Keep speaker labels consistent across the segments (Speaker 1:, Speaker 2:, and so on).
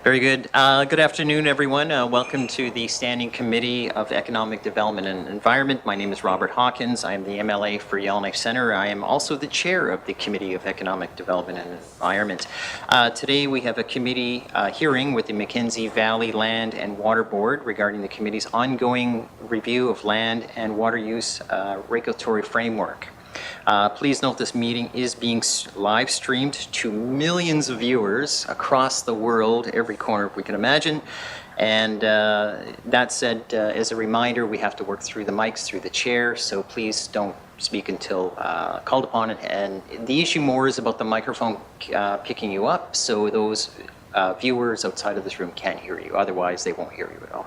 Speaker 1: Very good. Good afternoon, everyone. Welcome to the Standing Committee of Economic Development and Environment. My name is Robert Hawkins. I am the MLA for Yellowknife Centre. I am also the chair of the Committee of Economic Development and Environment. Today we have a committee hearing with the Mackenzie Valley Land and Water Board regarding the committee's ongoing review of land and water use regulatory framework. Please note this meeting is being live streamed to millions of viewers across the world, every corner we can imagine. And that said, as a reminder, we have to work through the mics, through the chair, so please don't speak until called upon. And the issue more is about the microphone picking you up, so those viewers outside of this room can't hear you. Otherwise, they won't hear you at all.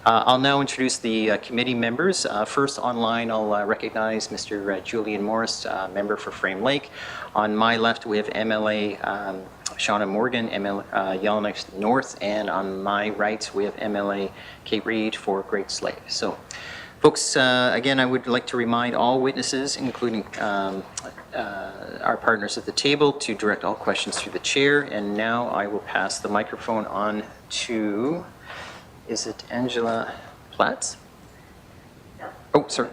Speaker 1: I'll now introduce the committee members. First, online, I'll recognize Mr. Julian Morris, member for Frame Lake. On my left, we have MLA Shauna Morgan, Yellowknife North, and on my right, we have MLA Kate Reed for Great Slave. So, folks, again, I would like to remind all witnesses, including our partners at the table, to direct all questions through the chair. And now I will pass the microphone on to, is it Angela Platts? Oh, sorry.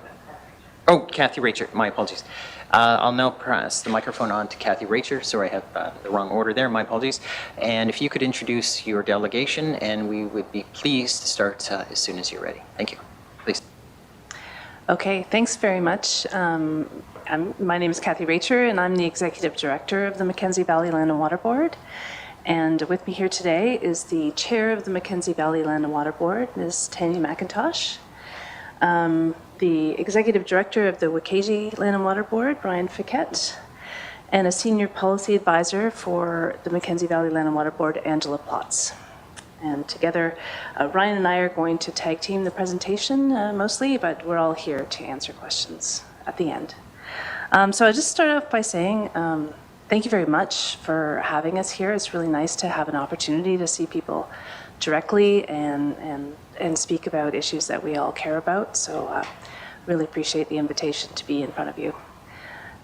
Speaker 1: Oh, Kathy Racher, my apologies. I'll now pass the microphone on to Kathy Racher. Sorry, I have the wrong order there, my apologies. And if you could introduce your delegation, and we would be pleased to start as soon as you're ready. Thank you. Please.
Speaker 2: Okay, thanks very much. My name is Kathy Racher, and I'm the Executive Director of the Mackenzie Valley Land and Water Board. And with me here today is the Chair of the Mackenzie Valley Land and Water Board, Ms. Tanya McIntosh. The Executive Director of the Mackenzie Land and Water Board, Brian Fiquette. And a Senior Policy Advisor for the Mackenzie Valley Land and Water Board, Angela Platts. And together, Ryan and I are going to tag team the presentation mostly, but we're all here to answer questions at the end. So I'll just start off by saying thank you very much for having us here. It's really nice to have an opportunity to see people directly and speak about issues that we all care about. So really appreciate the invitation to be in front of you.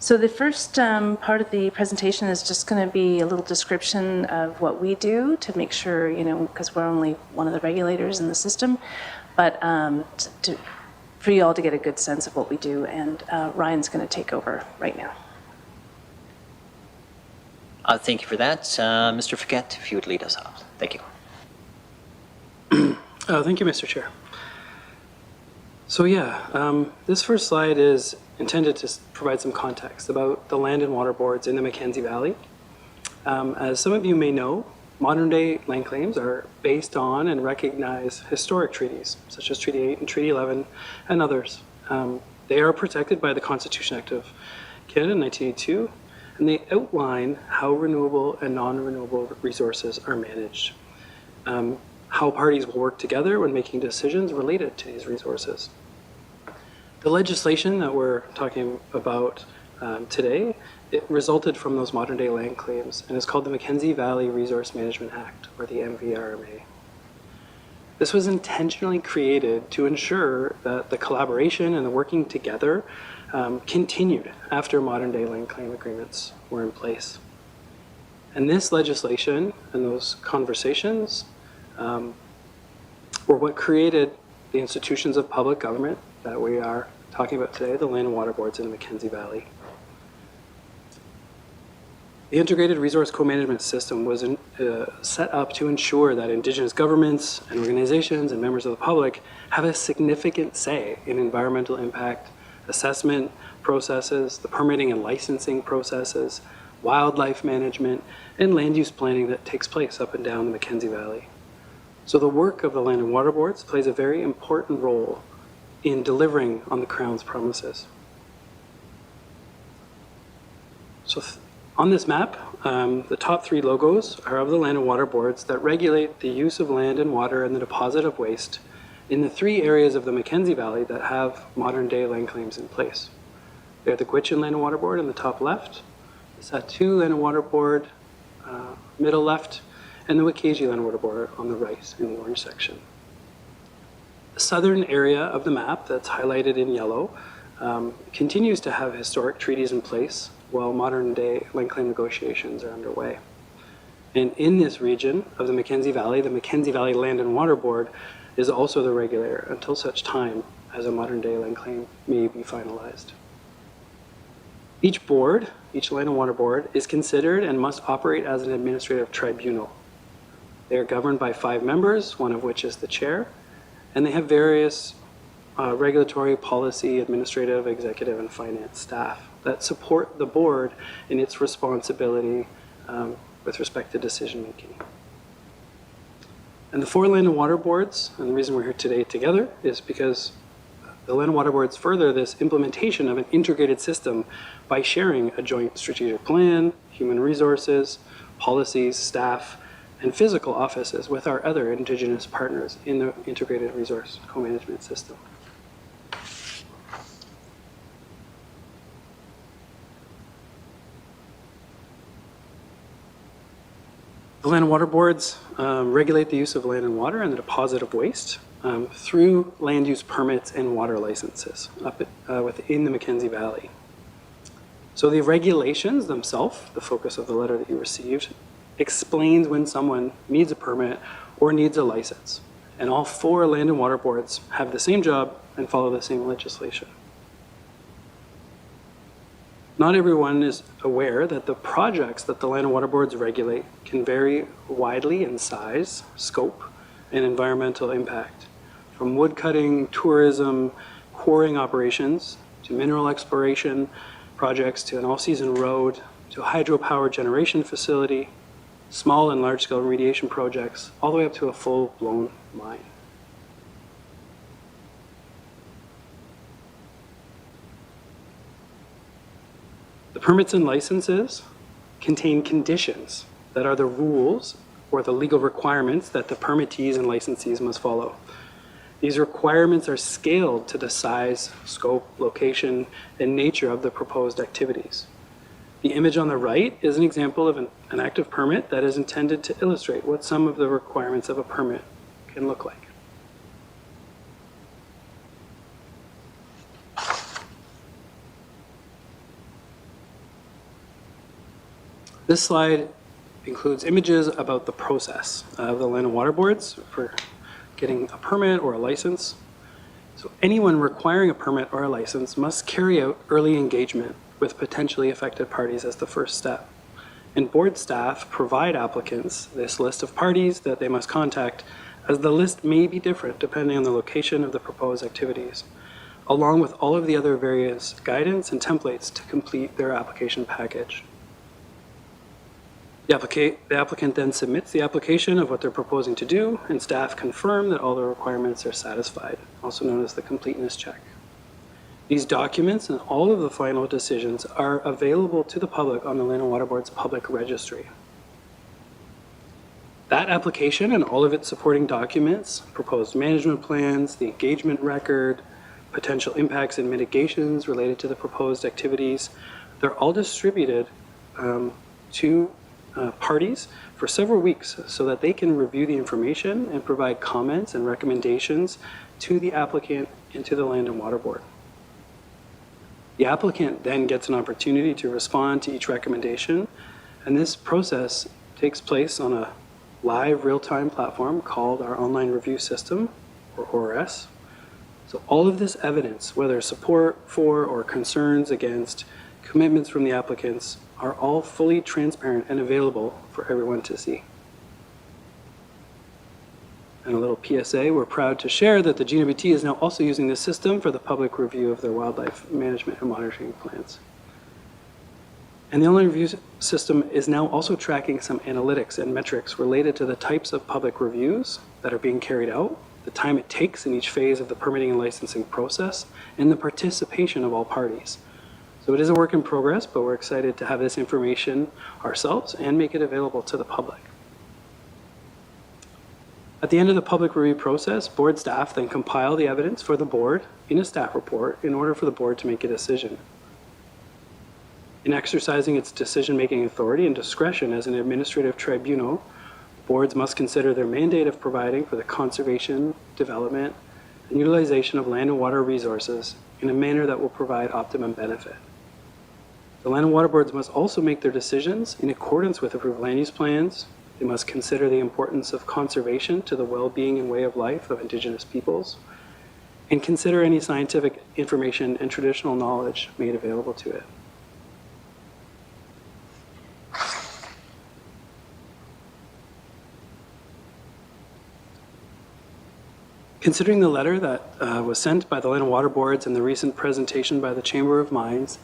Speaker 2: So the first part of the presentation is just going to be a little description of what we do to make sure, because we're only one of the regulators in the system, but for you all to get a good sense of what we do. And Ryan's going to take over right now.
Speaker 1: Thank you for that. Mr. Fiquette, if you would lead us off. Thank you.
Speaker 3: Thank you, Mr. Chair. So this first slide is intended to provide some context about the land and water boards in the Mackenzie Valley. As some of you may know, modern-day land claims are based on and recognize historic treaties, such as Treaty 8 and Treaty 11 and others. They are protected by the Constitution Act of Canada in 1982, and they outline how renewable and non-renewable resources are managed, how parties will work together when making decisions related to these resources. The legislation that we're talking about today, it resulted from those modern day land claims and is called the Mackenzie Valley Resource Management Act, or the MVRMA. This was intentionally created to ensure that the collaboration and the working together continued after modern day land claim agreements were in place. And this legislation and those conversations were what created the institutions of public government that we are talking about today, the land and water boards in the Mackenzie Valley. The integrated resource co-management system was set up to ensure that Indigenous governments and organizations and members of the public have a significant say in environmental impact assessment processes, the permitting and licensing processes, wildlife management, and land use planning that takes place up and down the Mackenzie Valley. So the work of the land and water boards plays a very important role in delivering on the Crown's promises. So on this map, the top three logos are of the land and water boards that regulate the use of land and water and the deposit of waste in the three areas of the Mackenzie Valley that have modern day land claims in place. They're the Gwich'in Land and Water Board in the top left, the Satu Land and Water Board, middle left, and the Wakaji Land and Water Board on the right in the orange section. The southern area of the map that's highlighted in yellow continues to have historic treaties in place while modern day land claim negotiations are underway. And in this region of the Mackenzie Valley Land and Water Board is also the regulator until such time as a modern-day land claim may be finalized. Each land and water board, is considered and must operate as an administrative tribunal. They are governed by 5 members, one of which is the chair, and they have various regulatory, policy, administrative, executive, and finance staff that support the board in its responsibility with respect to decision making. And the 4 land and water boards, and the reason we're here today together is because the land and water boards further this implementation of an integrated system by sharing a joint strategic plan, human resources, policies, staff, and physical offices with our other Indigenous partners in the integrated resource co-management system. The land and water boards regulate the use of land and water and the deposit of waste through land use permits and water licenses within the Mackenzie Valley. So the regulations themselves, the focus of the letter that you received, explains when someone needs a permit or needs a license. And all 4 land and water boards have the same job and follow the same legislation. Not everyone is aware that the projects that the land and water boards regulate can vary widely in size, scope, and environmental impact. From wood cutting, tourism, quarrying operations, to mineral exploration projects, to an all-season road, to a hydropower generation facility, small and large-scale remediation projects, all the way up to a full-blown mine. The permits and licenses contain conditions that are the rules or the legal requirements that the permittees and licensees must follow. These requirements are scaled to the size, scope, location, and nature of the proposed activities. The image on the right is an example of an active permit that is intended to illustrate what some of the requirements of a permit can look like. This slide includes images about the process of the land and water boards for getting a permit or a license. So anyone requiring a permit or a license must carry out early engagement with potentially affected parties as the first step. And board staff provide applicants this list of parties that they must contact, as the list may be different depending on the location of the proposed activities, along with all of the other various guidance and templates to complete their application package. The applicant then submits the application of what they're proposing to do, and staff confirm that all the requirements are satisfied, also known as the completeness check. These documents and all of the final decisions are available to the public on the Land and Water Board's public registry. That application and all of its supporting documents, proposed management plans, the engagement record, potential impacts and mitigations related to the proposed activities, they're all distributed to parties for several weeks so that they can review the information and provide comments and recommendations to the applicant and to the Land and Water Board. The applicant then gets an opportunity to respond to each recommendation, and this process takes place on a live real-time platform called our Online Review System, or ORS. So all of this evidence, whether support for or concerns against commitments from the applicants, are all fully transparent and available for everyone to see. And a little PSA, we're proud to share that the GWT is now also using this system for the public review of their wildlife management and monitoring plans. And the online review system is now also tracking some analytics and metrics related to the types of public reviews that are being carried out, the time it takes in each phase of the permitting and licensing process, and the participation of all parties. So it is a work in progress, but we're excited to have this information ourselves and make it available to the public. At the end of the public review process, board staff then compile the evidence for the board in a staff report in order for the board to make a decision. In exercising its decision-making authority and discretion as an administrative tribunal, boards must consider their mandate of providing for the conservation, development, and utilization of land and water resources in a manner that will provide optimum benefit. The land and water boards must also make their decisions in accordance with approved land use plans, They must consider the importance of conservation to the well-being and way of life of Indigenous peoples, and consider any scientific information and traditional knowledge made available to it. Considering the letter that was sent by the Land and Water Boards and the recent presentation by the Chamber of Mines,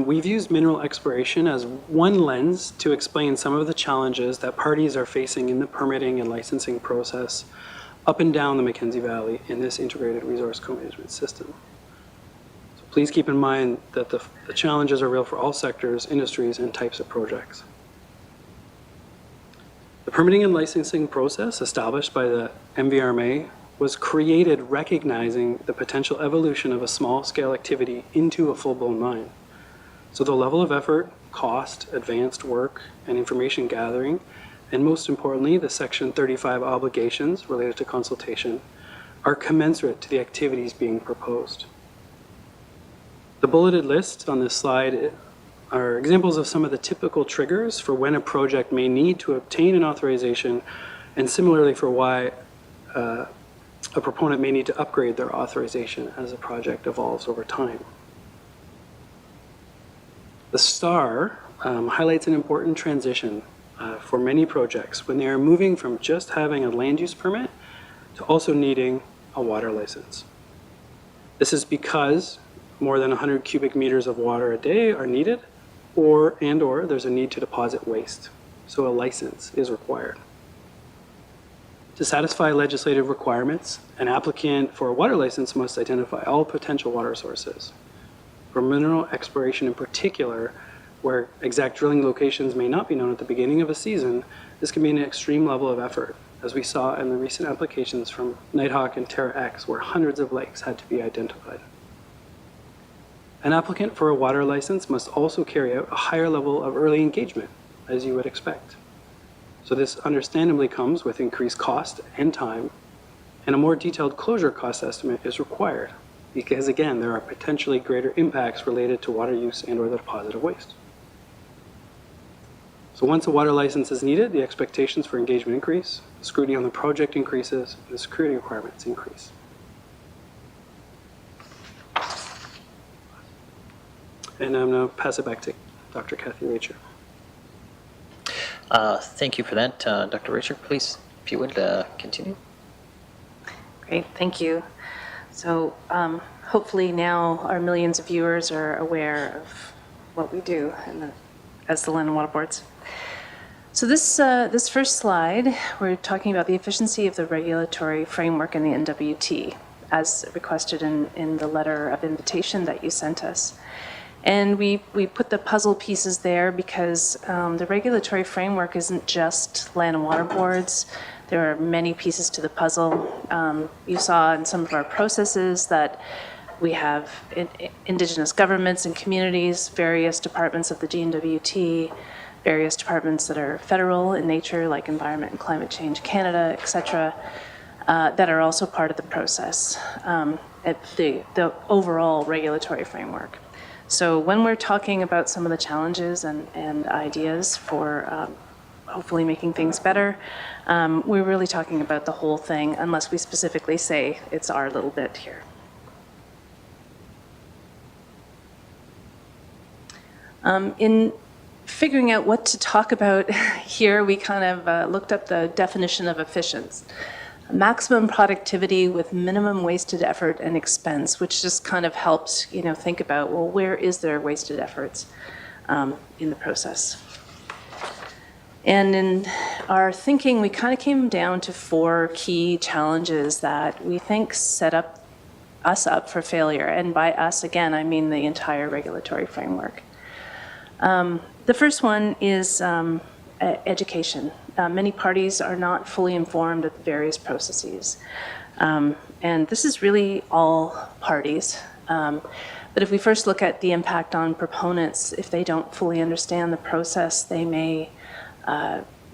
Speaker 3: we've used mineral exploration as one lens to explain some of the challenges that parties are facing in the permitting and licensing process up and down the Mackenzie Valley in this integrated resource co-management system. So please keep in mind that the challenges are real for all sectors, industries, and types of projects. The permitting and licensing process established by the MVRMA was created recognizing the potential evolution of a small-scale activity into a full-blown mine. So the level of effort, cost, advanced work, and information gathering, and most importantly, the Section 35 obligations related to consultation, are commensurate to the activities being proposed. The bulleted list on this slide are examples of some of the typical triggers for when a project may need to obtain an authorization, and similarly for why a proponent may need to upgrade their authorization as a project evolves over time. The star highlights an important transition for many projects when they are moving from just having a land use permit to also needing a water license. This is because more than 100 cubic meters of water a day are needed, or there's a need to deposit waste, so a license is required. To satisfy legislative requirements, an applicant for a water license must identify all potential water sources. For mineral exploration in particular, where exact drilling locations may not be known at the beginning of a season, this can be an extreme level of effort, as we saw in the recent applications from Nighthawk and Terra X, where hundreds of lakes had to be identified. An applicant for a water license must also carry out a higher level of early engagement, as you would expect. So this understandably comes with increased cost and time, and a more detailed closure cost estimate is required, because again, there are potentially greater impacts related to water use and/or the deposit of waste. So once a water license is needed, the expectations for engagement increase, the scrutiny on the project increases, and the security requirements increase. And I'm going to pass it back to Dr. Kathy Racher.
Speaker 1: Thank you for that, Dr. Richard. Please, if you would continue.
Speaker 2: Great, thank you. So hopefully now our millions of viewers are aware of what we do as the Land and Water Boards. So this first slide, we're talking about the efficiency of the regulatory framework in the NWT, as requested in the letter of invitation that you sent us. And we put the puzzle pieces there because the regulatory framework isn't just land and water boards. There are many pieces to the puzzle. You saw in some of our processes that we have Indigenous governments and communities, various departments of the GNWT, various departments that are federal in nature, like Environment and Climate Change Canada, et cetera, that are also part of the process, the overall regulatory framework. So when we're talking about some of the challenges and ideas for hopefully making things better, we're really talking about the whole thing, unless we specifically say it's our little bit here. In figuring out what to talk about here, we kind of looked up the definition of efficiency. Maximum productivity with minimum wasted effort and expense, which just kind of helps, think about, well, where is there wasted efforts in the process? And in our thinking, we kind of came down to 4 key challenges that we think set us up for failure. And by us, again, I mean the entire regulatory framework. The first one is education. Many parties are not fully informed of the various processes. And this is really all parties. But if we first look at the impact on proponents, if they don't fully understand the process, they may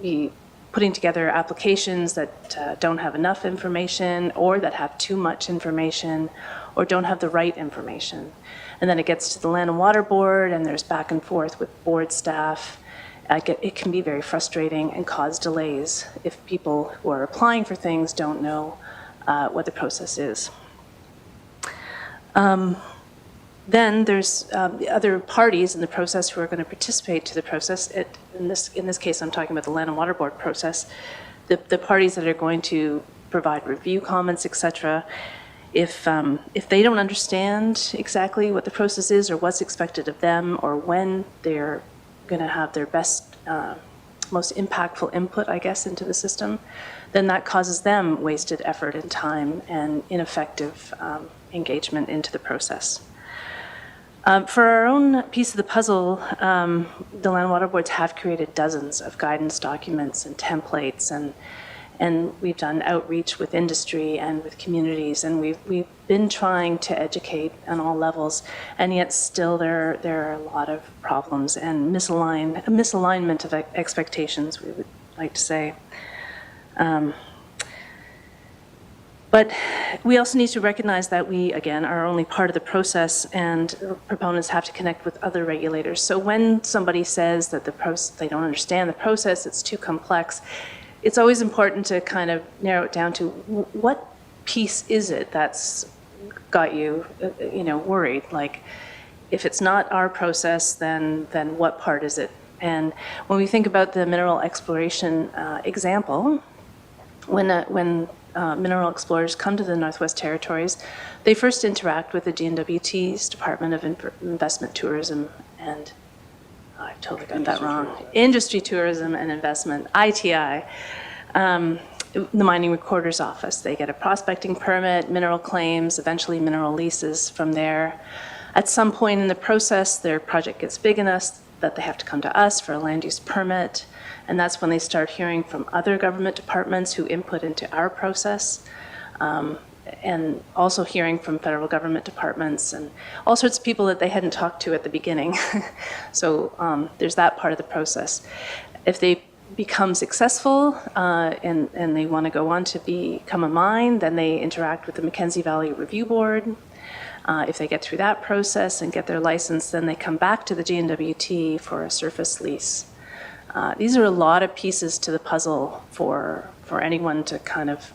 Speaker 2: be putting together applications that don't have enough information, or that have too much information, or don't have the right information. And then it gets to the Land and Water Board, and there's back and forth with board staff. it can be very frustrating and cause delays if people who are applying for things don't know what the process is. Then there's other parties in the process who are going to participate to the process. In this case, I'm talking about the Land and Water Board process. The parties that are going to provide review comments, et cetera, if they don't understand exactly what the process is or what's expected of them or when they're going to have their best, most impactful input, I guess, into the system, then that causes them wasted effort and time and ineffective engagement into the process. For our own piece of the puzzle, the Land and Water Boards have created dozens of guidance documents and templates, and we've done outreach with industry and with communities, and we've been trying to educate on all levels, and yet still there are a lot of problems and misalignment of expectations, we would like to say. But we also need to recognize that we, again, are only part of the process, and proponents have to connect with other regulators. So when somebody says that they don't understand the process, it's too complex, it's always important to kind of narrow it down to what piece is it that's got you, worried? Like, if it's not our process, then what part is it? And when we think about the mineral exploration example, when mineral explorers come to the Northwest Territories, they first interact with the GNWT's Department of Investment, Tourism, and I totally got that wrong. Industry, Tourism, and Investment, ITI, the Mining Recorder's Office. They get a prospecting permit, mineral claims, eventually mineral leases from there. At some point in the process, their project gets big enough that they have to come to us for a land use permit. And that's when they start hearing from other government departments who input into our process, and also hearing from federal government departments and all sorts of people that they hadn't talked to at the beginning. So there's that part of the process. If they become successful and they want to go on to become a mine, then they interact with the Mackenzie Valley Review Board. If they get through that process and get their license, then they come back to the GNWT for a surface lease. These are a lot of pieces to the puzzle for anyone to kind of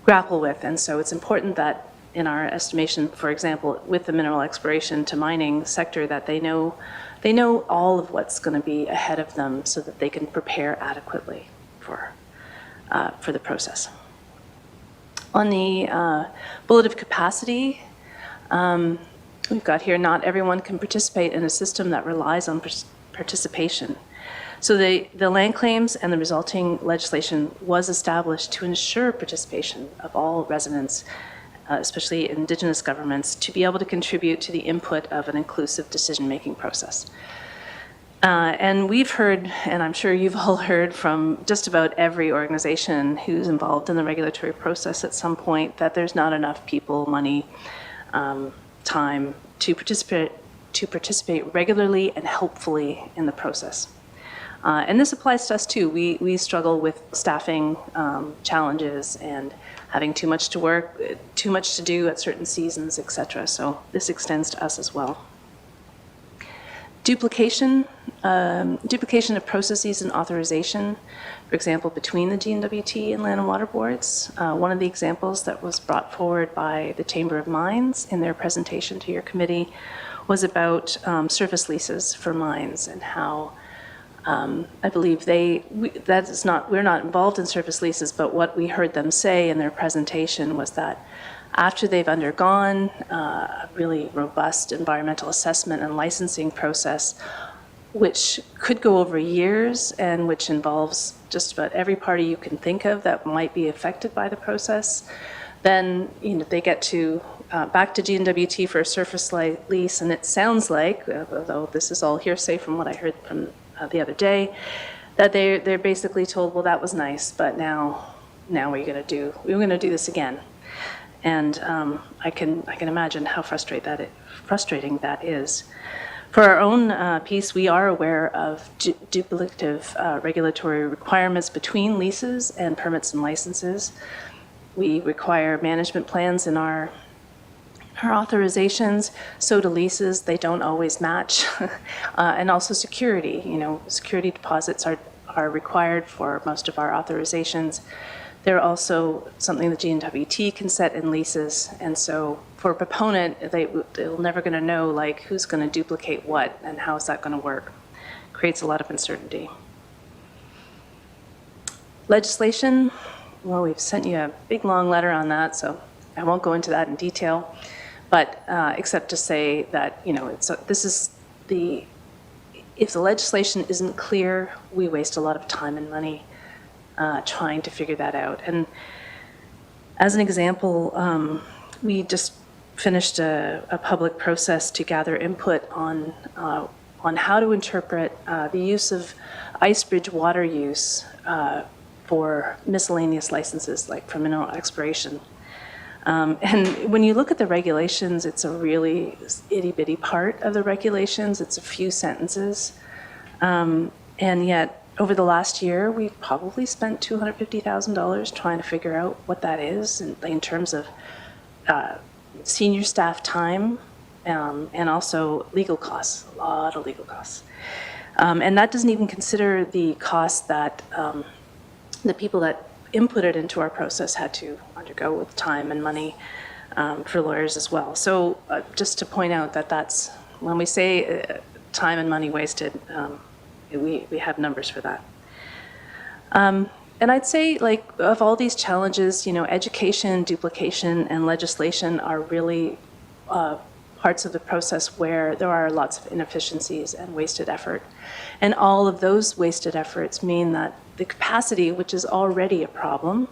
Speaker 2: grapple with. And so it's important that in our estimation, for example, with the mineral exploration to mining sector, that they know all of what's going to be ahead of them so that they can prepare adequately for the process. On the bullet of capacity, we've got here, not everyone can participate in a system that relies on participation. So the land claims and the resulting legislation was established to ensure participation of all residents, especially Indigenous governments, to be able to contribute to the input of an inclusive decision-making process. And we've heard, and I'm sure you've all heard from just about every organization who's involved in the regulatory process at some point, that there's not enough people, money, time to participate regularly and helpfully in the process. And this applies to us too. We struggle with staffing challenges and having too much to work, too much to do at certain seasons, et cetera. So this extends to us as well. Duplication of processes and authorization, for example, between the GNWT and Land and Water Boards. One of the examples that was brought forward by the Chamber of Mines in their presentation to your committee was about surface leases for mines and how I believe we're not involved in surface leases, but what we heard them say in their presentation was that after they've undergone a really robust environmental assessment and licensing process, which could go over years and which involves just about every party you can think of that might be affected by the process, then they get to back to GNWT for a surface lease, and it sounds like, although this is all hearsay from what I heard from the other day, that they're basically told, well, that was nice, but now what are you going to do? We're going to do this again. And I can imagine how frustrating that is. For our own piece, we are aware of duplicative regulatory requirements between leases and permits and licenses. We require management plans in our Our authorizations, so do leases, they don't always match. And also security, security deposits are required for most of our authorizations. They're also something the GNWT can set in leases. And so for a proponent, they're never going to know like who's going to duplicate what and how is that going to work. Creates a lot of uncertainty. Legislation, well, we've sent you a big long letter on that, so I won't go into that in detail. But except to say that, if the legislation isn't clear, we waste a lot of time and money trying to figure that out. And as an example, we just finished a public process to gather input on how to interpret the use of ice bridge water use for miscellaneous licenses, like for mineral exploration. And when you look at the regulations, it's a really itty-bitty part of the regulations. It's a few sentences. And yet, over the last year, we've probably spent $250,000 trying to figure out what that is in terms of senior staff time and also legal costs, a lot of legal costs. And that doesn't even consider the costs that the people that inputted into our process had to undergo with time and money for lawyers as well. So just to point out that that's, when we say time and money wasted, we have numbers for that. And I'd say, like, of all these challenges, education, duplication, and legislation are really parts of the process where there are lots of inefficiencies and wasted effort. And all of those wasted efforts mean that the capacity, which is already a problem,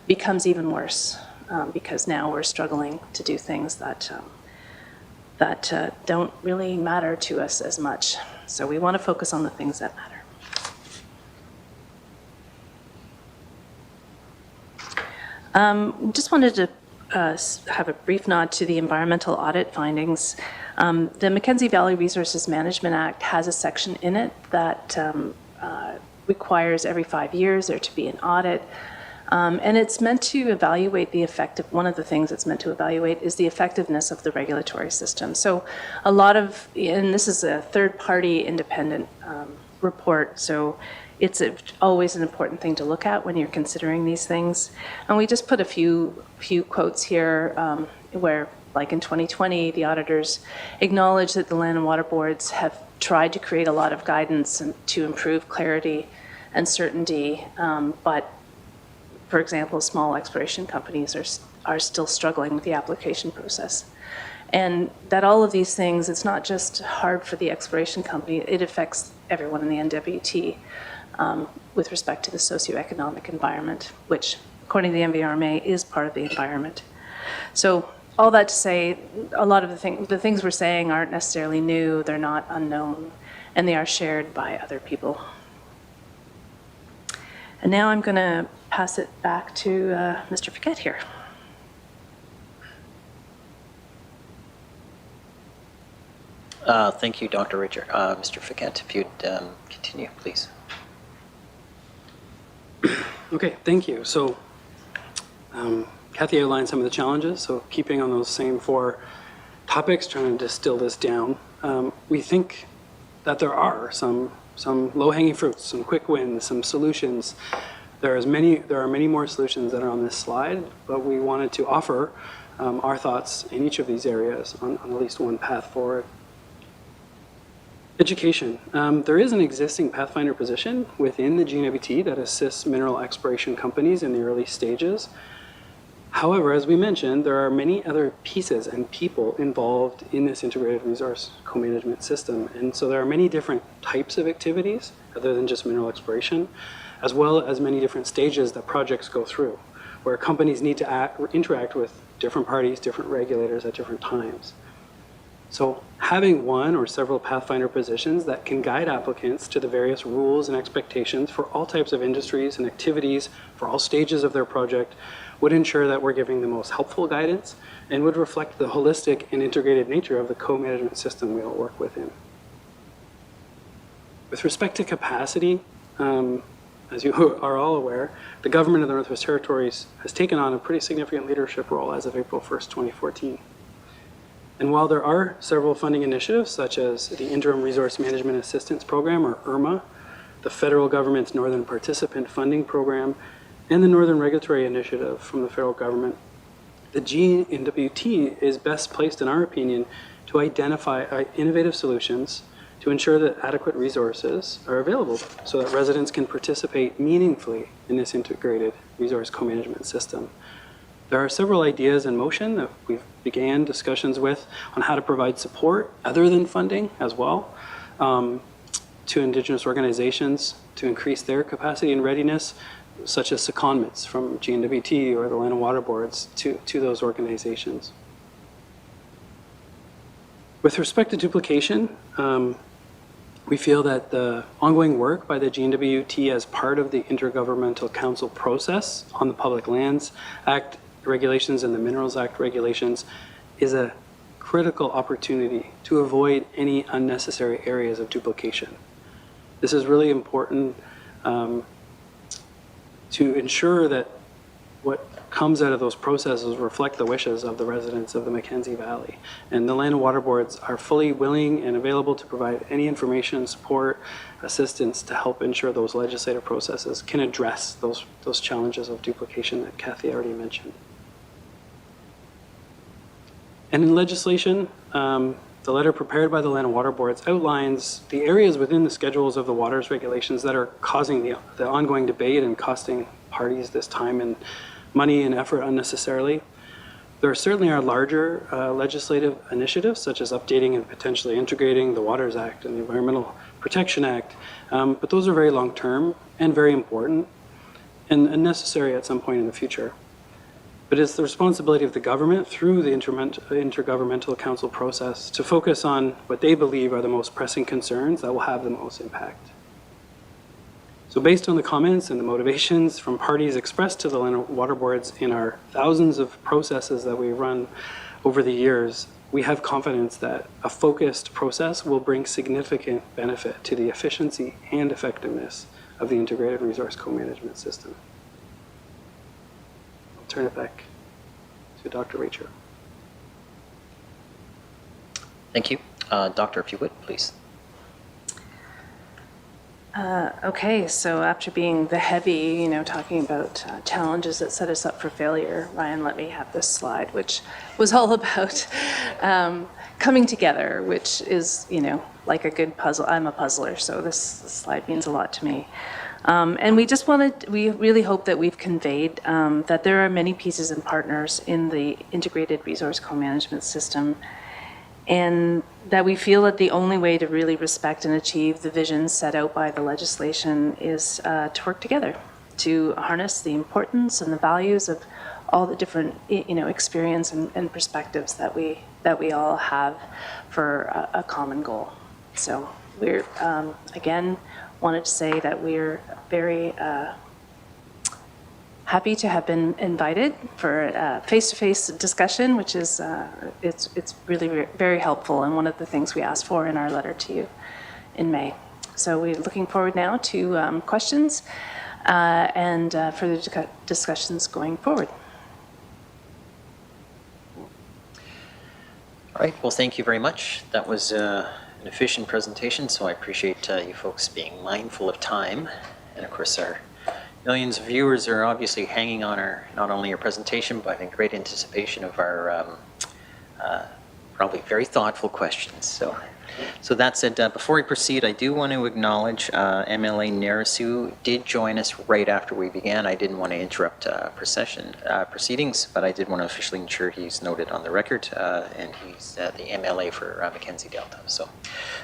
Speaker 2: becomes even worse because now we're struggling to do things that don't really matter to us as much. So we want to focus on the things that matter. Just wanted to have a brief nod to the environmental audit findings. The Mackenzie Valley Resources Management Act has a section in it that requires every 5 years there to be an audit. And it's meant to evaluate one of the things it's meant to evaluate is the effectiveness of the regulatory system. So a lot of, and this is a third-party independent report, so it's always an important thing to look at when you're considering these things. And we just put a few quotes here where, like in 2020, the auditors acknowledged that the land and water boards have tried to create a lot of guidance to improve clarity and certainty, but for example, small exploration companies are still struggling with the application process. And that all of these things, it's not just hard for the exploration company, it affects everyone in the NWT with respect to the socioeconomic environment, which according to the NVRMA is part of the environment. So all that to say, a lot of the things we're saying aren't necessarily new, they're not unknown, and they are shared by other people. And now I'm going to pass it back to Mr. Fiquet here.
Speaker 1: Thank you, Dr. Richer. Mr. Fiquet, if you'd continue, please.
Speaker 3: Okay, thank you. So Kathy outlined some of the challenges, so keeping on those same 4 topics, trying to distill this down. We think that there are some low-hanging fruits, some quick wins, some solutions. There are many more solutions that are on this slide, but we wanted to offer our thoughts in each of these areas on at least one path forward. Education. There is an existing Pathfinder position within the GNWT that assists mineral exploration companies in the early stages. However, as we mentioned, there are many other pieces and people involved in this integrated resource co-management system. And so there are many different types of activities other than just mineral exploration, as well as many different stages that projects go through, where companies need to interact with different parties, different regulators at different times. So having one or several Pathfinder positions that can guide applicants to the various rules and expectations for all types of industries and activities for all stages of their project would ensure that we're giving the most helpful guidance and would reflect the holistic and integrated nature of the co-management system we all work within. With respect to capacity, as you are all aware, the government of the Northwest Territories has taken on a pretty significant leadership role as of April 1st, 2014. And while there are several funding initiatives, such as the Interim Resource Management Assistance Program, or IRMA, the federal government's Northern Participant Funding Program, and the Northern Regulatory Initiative from the federal government, the GNWT is best placed, in our opinion, to identify innovative solutions to ensure that adequate resources are available so that residents can participate meaningfully in this integrated resource co-management system. There are several ideas in motion that we've began discussions with on how to provide support other than funding as well to Indigenous organizations to increase their capacity and readiness, such as secondments from GNWT or the Land and Water Boards to those organizations. With respect to duplication, we feel that the ongoing work by the GNWT as part of the Intergovernmental Council process on the Public Lands Act regulations and the Minerals Act regulations is a critical opportunity to avoid any unnecessary areas of duplication. This is really important to ensure that what comes out of those processes reflect the wishes of the residents of the Mackenzie Valley. And the Land and Water Boards are fully willing and available to provide any information, support, assistance to help ensure those legislative processes can address those challenges of duplication that Kathy already mentioned. And in legislation, the letter prepared by the Land and Water Boards outlines the areas within the schedules of the waters regulations that are causing the ongoing debate and costing parties this time and money and effort unnecessarily. There certainly are larger legislative initiatives, such as updating and potentially integrating the Waters Act and the Environmental Protection Act, but those are very long-term and very important and necessary at some point in the future. But it's the responsibility of the government through the Intergovernmental Council process to focus on what they believe are the most pressing concerns that will have the most impact. So based on the comments and the motivations from parties expressed to the Land and Water Boards in our thousands of processes that we run over the years, we have confidence that a focused process will bring significant benefit to the efficiency and effectiveness of the integrated resource co-management system. I'll turn it back to Dr. Racher.
Speaker 1: Thank you. Doctor, if you would, please.
Speaker 2: Okay, so after being the heavy, talking about challenges that set us up for failure, Ryan let me have this slide, which was all about coming together, which is, like a good puzzle. I'm a puzzler, so this slide means a lot to me. And we really hope that we've conveyed that there are many pieces and partners in the integrated resource co-management system, and that we feel that the only way to really respect and achieve the vision set out by the legislation is to work together, to harness the importance and the values of all the different experience and perspectives that we all have for a common goal. So we're, again, wanted to say that we're very happy to have been invited for a face-to-face discussion, which is it's really very helpful and one of the things we asked for in our letter to you in May. So we're looking forward now to questions and further discussions going forward.
Speaker 1: All right, well, thank you very much. That was an efficient presentation, so I appreciate you folks being mindful of time. And of course, our millions of viewers are obviously hanging on not only our presentation, but in great anticipation of our probably very thoughtful questions. So that said, before we proceed, I do want to acknowledge MLA Narasu did join us right after we began. I didn't want to interrupt proceedings, but I did want to officially ensure he's noted on the record, and he's the MLA for Mackenzie Delta. So,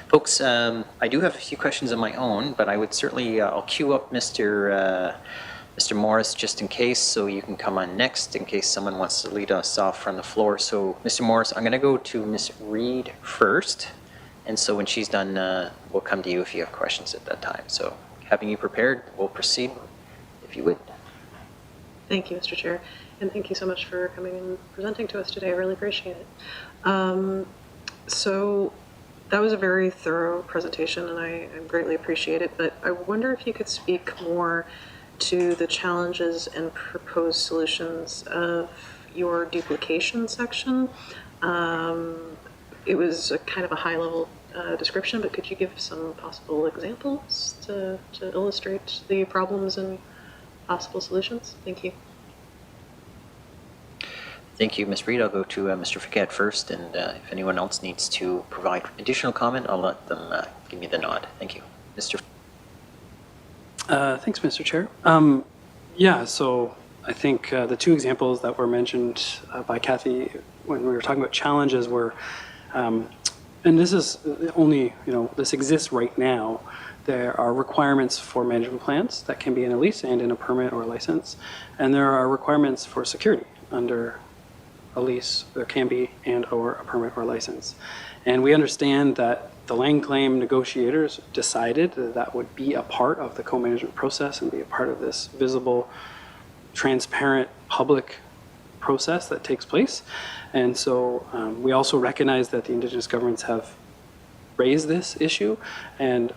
Speaker 1: folks, I do have a few questions of my own, but I would certainly, I'll queue up Mr. Morris just in case, so you can come on next in case someone wants to lead us off from the floor. So, Mr. Morris, I'm going to go to Ms. Reed first. And so when she's done, we'll come to you if you have questions at that time. So having you prepared, we'll proceed, if you would.
Speaker 4: Thank you, Mr. Chair. And thank you so much for coming and presenting to us today. I really appreciate it. So that was a very thorough presentation, and I greatly appreciate it. But I wonder if you could speak more to the challenges and proposed solutions of your duplication section. It was a kind of a high-level description, but could you give some possible examples to illustrate the problems and possible solutions? Thank you.
Speaker 1: Thank you, Ms. Reid. I'll go to Mr. Fiquet first, and if anyone else needs to provide additional comment, I'll let them give me the nod. Thank you. Mr.
Speaker 3: Thanks, Mr. Chair. Yeah, so I think the two examples that were mentioned by Kathy when we were talking about challenges were, and this is only, this exists right now. There are requirements for management plans that can be in a lease and in a permit or a license, and there are requirements for security under a lease. There can be and or a permit or a license. And we understand that the land claim negotiators decided that that would be a part of the co-management process and be a part of this visible, transparent, public process that takes place. And so we also recognize that the Indigenous governments have raised this issue and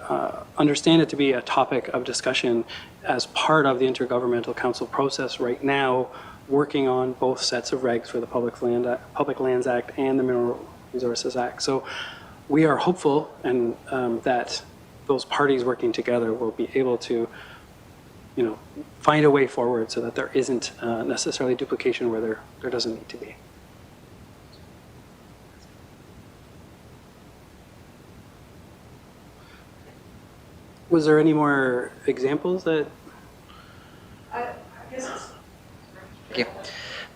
Speaker 3: understand it to be a topic of discussion as part of the Intergovernmental Council process right now, working on both sets of regs for the Public Lands Act and the Mineral Resources Act. So we are hopeful and that those parties working together will be able to, find a way forward so that there isn't necessarily duplication where there doesn't need to be. Was there any more examples that?
Speaker 2: I guess it's...
Speaker 1: Thank you.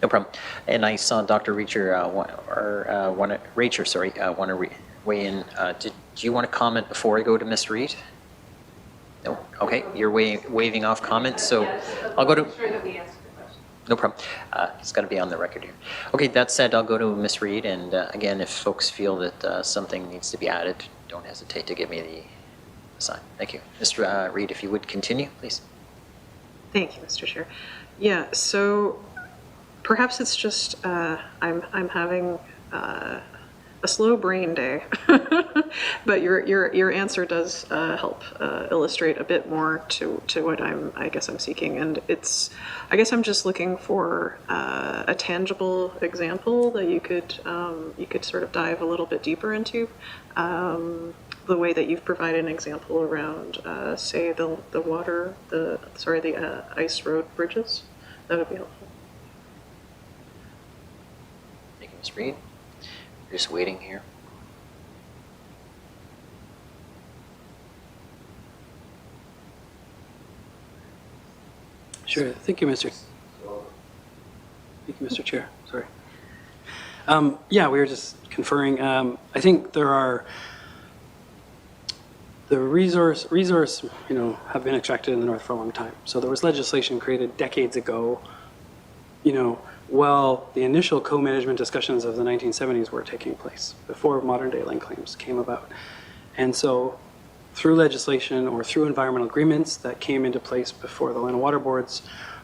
Speaker 1: No problem. And I saw Dr. Reacher, want to weigh in. Do you want to comment before I go to Ms. Reid? No? Okay, you're waving off comments, so I'll go to...
Speaker 2: sure that we answered the question.
Speaker 1: No problem. It's got to be on the record here. Okay, that said, I'll go to Ms. Reid, and again, if folks feel that something needs to be added, don't hesitate to give me the sign. Thank you. Mr. Reid, if you would continue, please.
Speaker 4: Thank you, Mr. Chair. Yeah, so perhaps it's just I'm having a slow brain day, but your answer does help illustrate a bit more to what I guess I'm seeking, and I guess I'm just looking for a tangible example that you could sort of dive a little bit deeper into. The way that you've provided an example around, say, the ice road bridges, that would be helpful.
Speaker 1: Thank you, Ms. Reid. We're just waiting here.
Speaker 3: Sure. Thank you, Mr. Chair. Sorry. Yeah, we were just conferring. I think there are the resource, have been extracted in the north for a long time. So there was legislation created decades ago, while the initial co-management discussions of the 1970s were taking place, before modern day land claims came about. And so through legislation or through environmental agreements that came into place before the land and water boards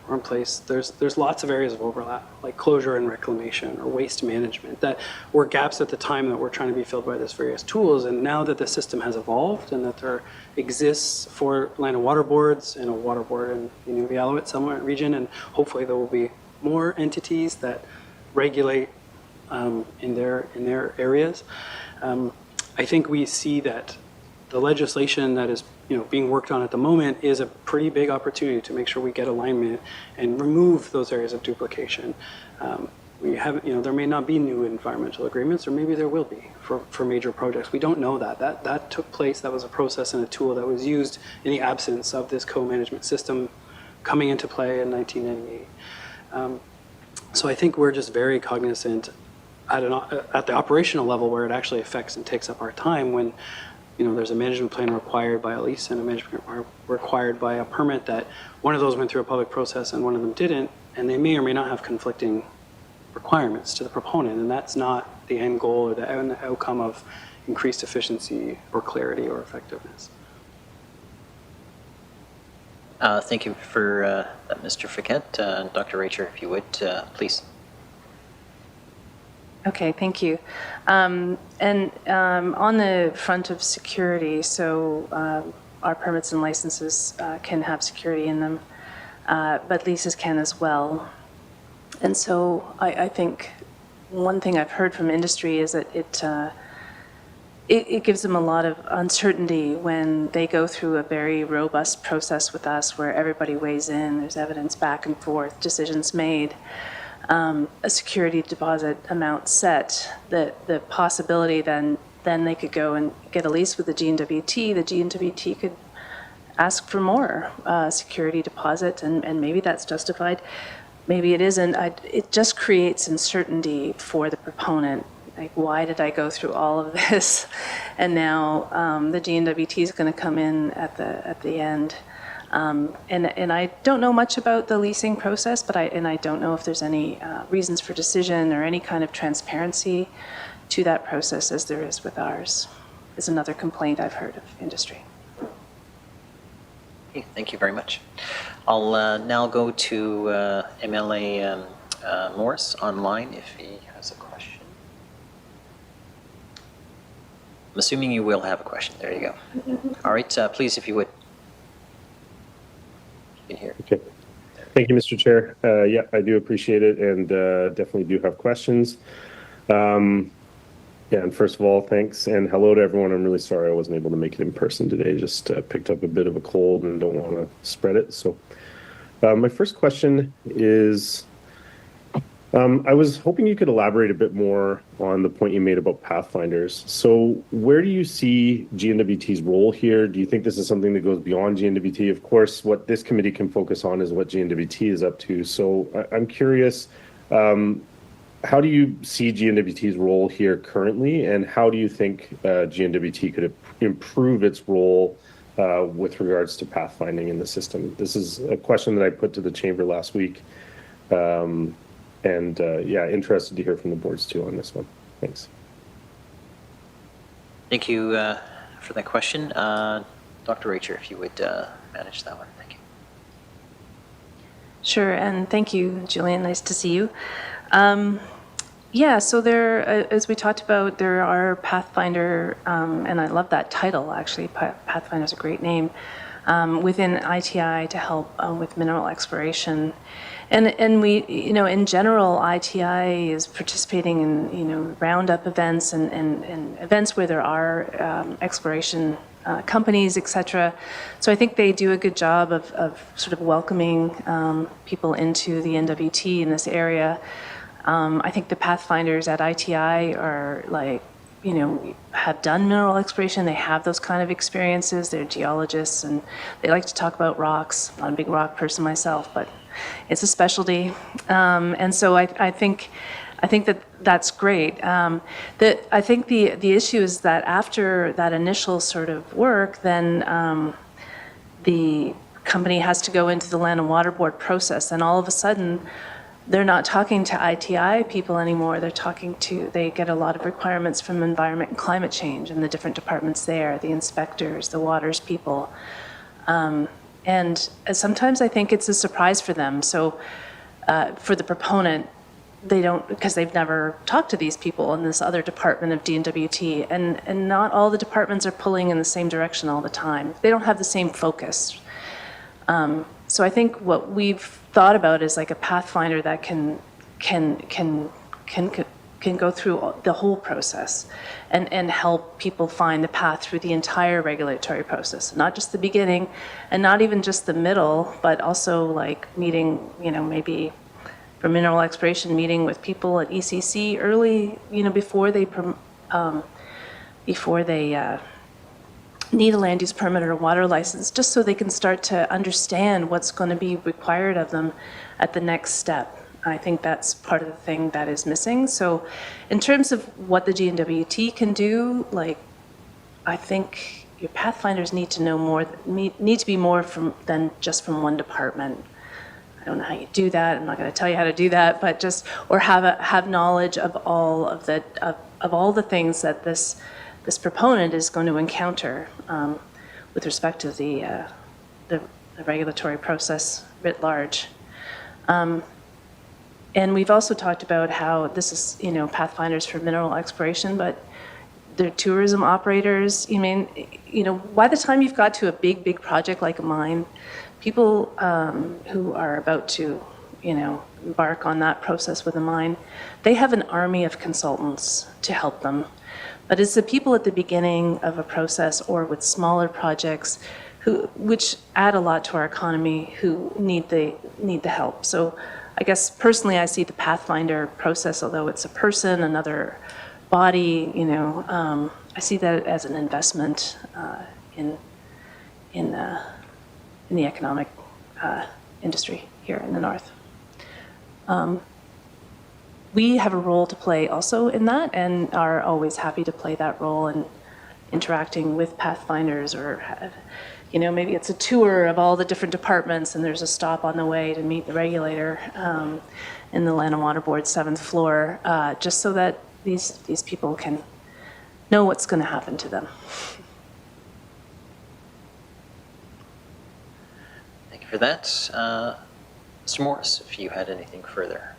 Speaker 3: were in place, there's lots of areas of overlap, like closure and reclamation or waste management, that were gaps at the time that were trying to be filled by these various tools. And now that the system has evolved and that there exists for land and water boards and a water board in the Inuvialuit somewhere region, and hopefully there will be more entities that regulate in their areas. I think we see that the legislation that is being worked on at the moment is a pretty big opportunity to make sure we get alignment and remove those areas of duplication. We have, there may not be new environmental agreements, or maybe there will be for major projects. We don't know that. That took place. That was a process and a tool that was used in the absence of this co-management system coming into play in 1998. So I think we're just very cognizant at the operational level where it actually affects and takes up our time when there's a management plan required by a lease and a management required by a permit, that one of those went through a public process and one of them didn't, and they may or may not have conflicting requirements to the proponent, and that's not the end goal or the end outcome of increased efficiency or clarity or effectiveness.
Speaker 1: Thank you for that, Mr. Fiquet. Dr. Reacher, if you would, please.
Speaker 2: Okay, thank you. And on the front of security, so our permits and licenses can have security in them, but leases can as well. And so I think one thing I've heard from industry is that it gives them a lot of uncertainty when they go through a very robust process with us where everybody weighs in, there's evidence back and forth, decisions made, a security deposit amount set, the possibility then they could go and get a lease with the GNWT. The GNWT could ask for more security deposit, and maybe that's justified. Maybe it isn't. It just creates uncertainty for the proponent. Like, why did I go through all of this? And now the GNWT is going to come in at the end. And I don't know much about the leasing process, but I don't know if there's any reasons for decision or any kind of transparency to that process as there is with ours. Is another complaint I've heard of industry.
Speaker 1: Okay, thank you very much. I'll now go to MLA Morris online if he has a question. I'm assuming you will have a question. There you go. All right, please, if you would. You can hear.
Speaker 5: Okay. Thank you, Mr. Chair. Yeah, I do appreciate it, and definitely do have questions. Yeah, and first of all, thanks, and hello to everyone. I'm really sorry I wasn't able to make it in person today. Just picked up a bit of a cold and don't want to spread it. So my first question is, I was hoping you could elaborate a bit more on the point you made about Pathfinders. So where do you see GNWT's role here? Do you think this is something that goes beyond GNWT? Of course, what this committee can focus on is what GNWT is up to. So I'm curious, how do you see GNWT's role here currently, and how do you think GNWT could improve its role with regards to pathfinding in the system? This is a question that I put to the Chamber last week. And yeah, interested to hear from the boards too on this one. Thanks.
Speaker 1: Thank you for that question. Dr. Racher, if you would manage that one. Thank you.
Speaker 2: Sure, and thank you, Julian. Nice to see you. Yeah, so there, as we talked about, there are Pathfinder, and I love that title, actually. Pathfinder is a great name, within ITI to help with mineral exploration. And we, in general, ITI is participating in, roundup events and events where there are exploration companies, et cetera. So I think they do a good job of sort of welcoming people into the NWT in this area. I think the Pathfinders at ITI are have done mineral exploration. They have those kind of experiences. They're geologists and they like to talk about rocks. I'm not a big rock person myself, but it's a specialty. And so I think that's great. I think the issue is that after that initial sort of work, then the company has to go into the Land and Water Board process, and all of a sudden, they're not talking to ITI people anymore. They get a lot of requirements from Environment and Climate Change and the different departments there, the inspectors, the waters people. And sometimes I think it's a surprise for them. So for the proponent, they don't, because they've never talked to these people in this other department of DNWT, and not all the departments are pulling in the same direction all the time. They don't have the same focus. So I think what we've thought about is like a pathfinder that can go through the whole process and help people find the path through the entire regulatory process, not just the beginning and not even just the middle, but also like meeting, maybe for mineral exploration, meeting with people at ECC early, before they need a land use permit or a water license, just so they can start to understand what's going to be required of them at the next step. I think that's part of the thing that is missing. So in terms of what the GNWT can do, I think your pathfinders need to know more, need to be more than just from one department. I don't know how you do that. I'm not going to tell you how to do that, but or have knowledge of all of the things that this proponent is going to encounter with respect to the regulatory process writ large. And we've also talked about how this is, pathfinders for mineral exploration, but they're tourism operators. By the time you've got to a big project like a mine, people who are about to, embark on that process with a mine, they have an army of consultants to help them. But it's the people at the beginning of a process or with smaller projects which add a lot to our economy, who need the help. So I guess personally I see the Pathfinder process, although it's a person, another body, I see that as an investment in the economic industry here in the North. We have a role to play also in that, and are always happy to play that role in interacting with Pathfinders, or maybe it's a tour of all the different departments and there's a stop on the way to meet the regulator in the Land and Water Board's 7th floor, just so that these people can know what's going to happen to them.
Speaker 1: Thank you for that. Mr. Morris, if you had anything further.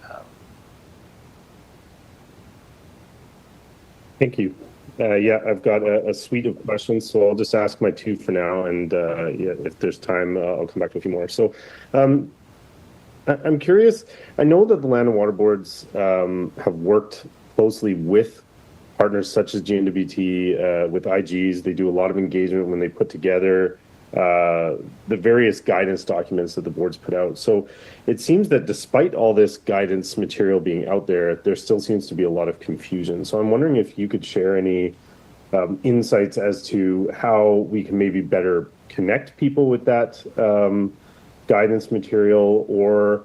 Speaker 5: Thank you. Yeah, I've got a suite of questions, so I'll just ask my two for now, and if there's time, I'll come back to a few more. So I'm curious, I know that the Land and Water Boards have worked closely with partners such as GNWT, with IGs. They do a lot of engagement when they put together the various guidance documents that the boards put out. So it seems that despite all this guidance material being out there, there still seems to be a lot of confusion. So I'm wondering if you could share any insights as to how we can maybe better connect people with that guidance material, or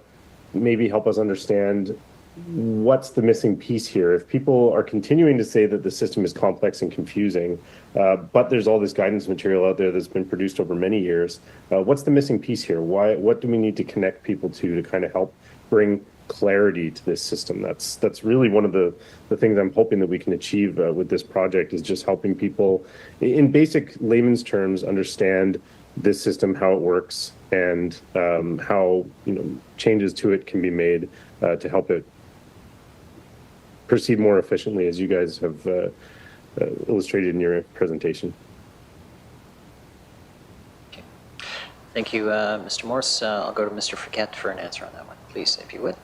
Speaker 5: maybe help us understand what's the missing piece here. If people are continuing to say that the system is complex and confusing, but there's all this guidance material out there that's been produced over many years, what's the missing piece here? What do we need to connect people to kind of help bring clarity to this system? That's really one of the things I'm hoping that we can achieve with this project, is just helping people in basic layman's terms understand this system, how it works, and how changes to it can be made to help it proceed more efficiently, as you guys have illustrated in your presentation.
Speaker 1: Okay. Thank you, Mr. Morris. I'll go to Mr. Fouquet for an answer on that one, please, if you would.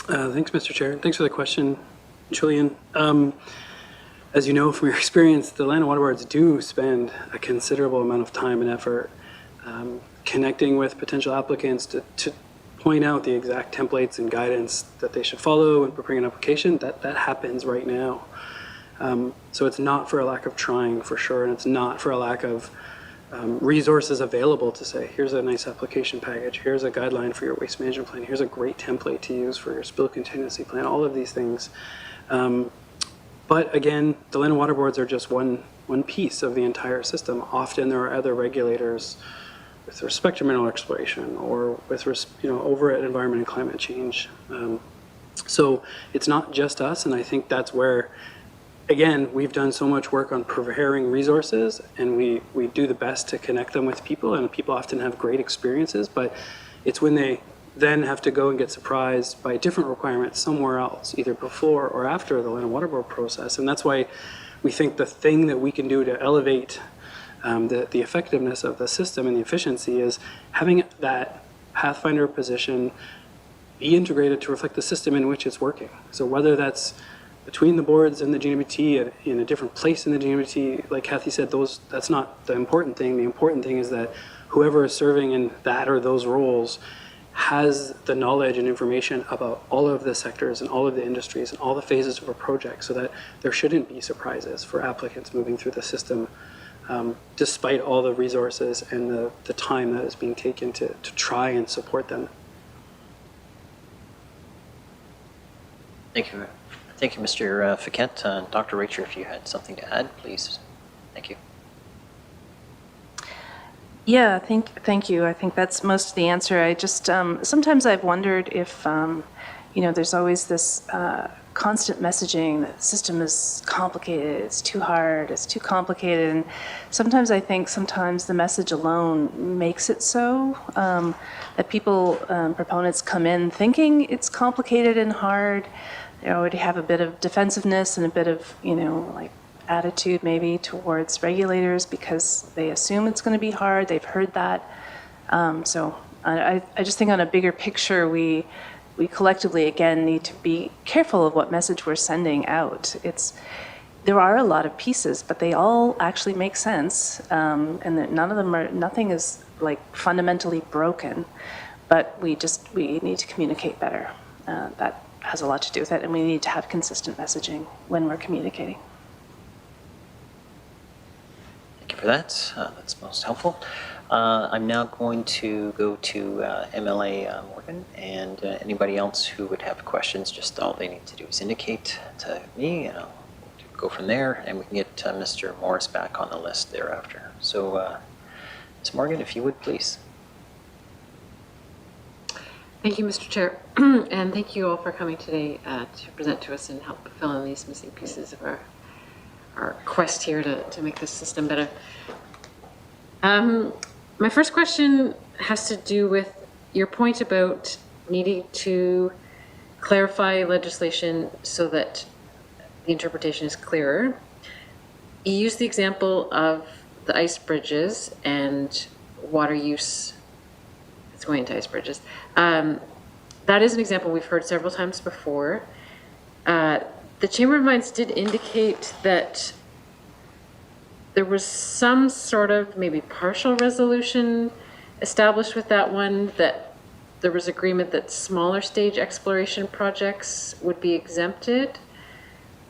Speaker 3: Thanks, Mr. Chair. Thanks for the question, Julian. As you know from your experience, the Land and Water Boards do spend a considerable amount of time and effort connecting with potential applicants to point out the exact templates and guidance that they should follow and preparing an application. That happens right now. So it's not for a lack of trying, for sure, and it's not for a lack of resources available to say, here's a nice application package, here's a guideline for your waste management plan, here's a great template to use for your spill contingency plan, all of these things. But again, the Land and Water Boards are just one piece of the entire system. Often there are other regulators with respect to mineral exploration, or with over at environment and climate change. So it's not just us, and I think that's where, again, we've done so much work on preparing resources, and we do the best to connect them with people, and people often have great experiences, but it's when they then have to go and get surprised by different requirements somewhere else, either before or after the Land and Water Board process. And that's why we think the thing that we can do to elevate the effectiveness of the system and the efficiency is having that Pathfinder position be integrated to reflect the system in which it's working. So whether that's between the boards and the GNWT, in a different place in the GNWT, like Kathy said, that's not the important thing. The important thing is that whoever is serving in that or those roles has the knowledge and information about all of the sectors and all of the industries and all the phases of a project, so that there shouldn't be surprises for applicants moving through the system, despite all the resources and the time that is being taken to try and support them.
Speaker 1: Thank you. Thank you, Mr. Fouquet. Dr. Racher, if you had something to add, please. Thank you.
Speaker 2: Yeah, thank you. I think that's most of the answer. I just, sometimes I've wondered if, there's always this constant messaging that the system is complicated, it's too hard, it's too complicated. And sometimes I think the message alone makes it so, that people, proponents come in thinking it's complicated and hard. They already have a bit of defensiveness and a bit of, attitude maybe towards regulators because they assume it's going to be hard. They've heard that. So I just think on a bigger picture, we collectively, again, need to be careful of what message we're sending out. There are a lot of pieces, but they all actually make sense, and that nothing is like fundamentally broken, but we need to communicate better. That has a lot to do with it, and we need to have consistent messaging when we're communicating.
Speaker 1: Thank you for that. That's most helpful. I'm now going to go to MLA Morgan, and anybody else who would have questions, just all they need to do is indicate to me, and I'll go from there, and we can get Mr. Morris back on the list thereafter. So, Ms. Morgan, if you would, please.
Speaker 6: Thank you, Mr. Chair, and thank you all for coming today to present to us and help fill in these missing pieces of our quest here to make this system better. My first question has to do with your point about needing to clarify legislation so that the interpretation is clearer. You used the example of the ice bridges and water use. It's going into ice bridges. That is an example we've heard several times before. The Chamber of Mines did indicate that there was some sort of maybe partial resolution established with that one, that there was agreement that smaller stage exploration projects would be exempted.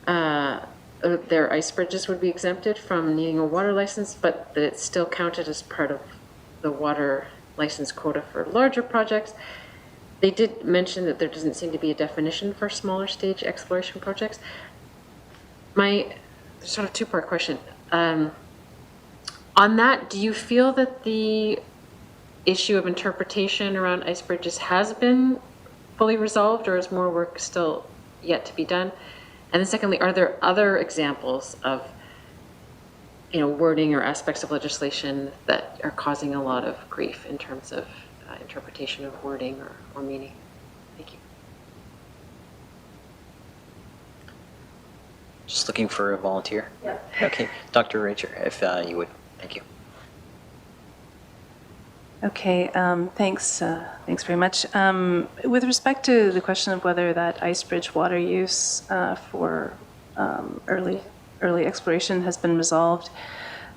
Speaker 6: Their ice bridges would be exempted from needing a water license, but that it's still counted as part of the water license quota for larger projects. They did mention that there doesn't seem to be a definition for smaller stage exploration projects. My sort of two-part question. On that, do you feel that the issue of interpretation around ice bridges has been fully resolved, or is more work still yet to be done? And then secondly, are there other examples of wording or aspects of legislation that are causing a lot of grief in terms of interpretation of wording or meaning? Thank you.
Speaker 1: Just looking for a volunteer. Yeah. Okay, Dr. Racher, if you would. Thank you.
Speaker 2: Okay, thanks very much. With respect to the question of whether that ice bridge water use for early exploration has been resolved,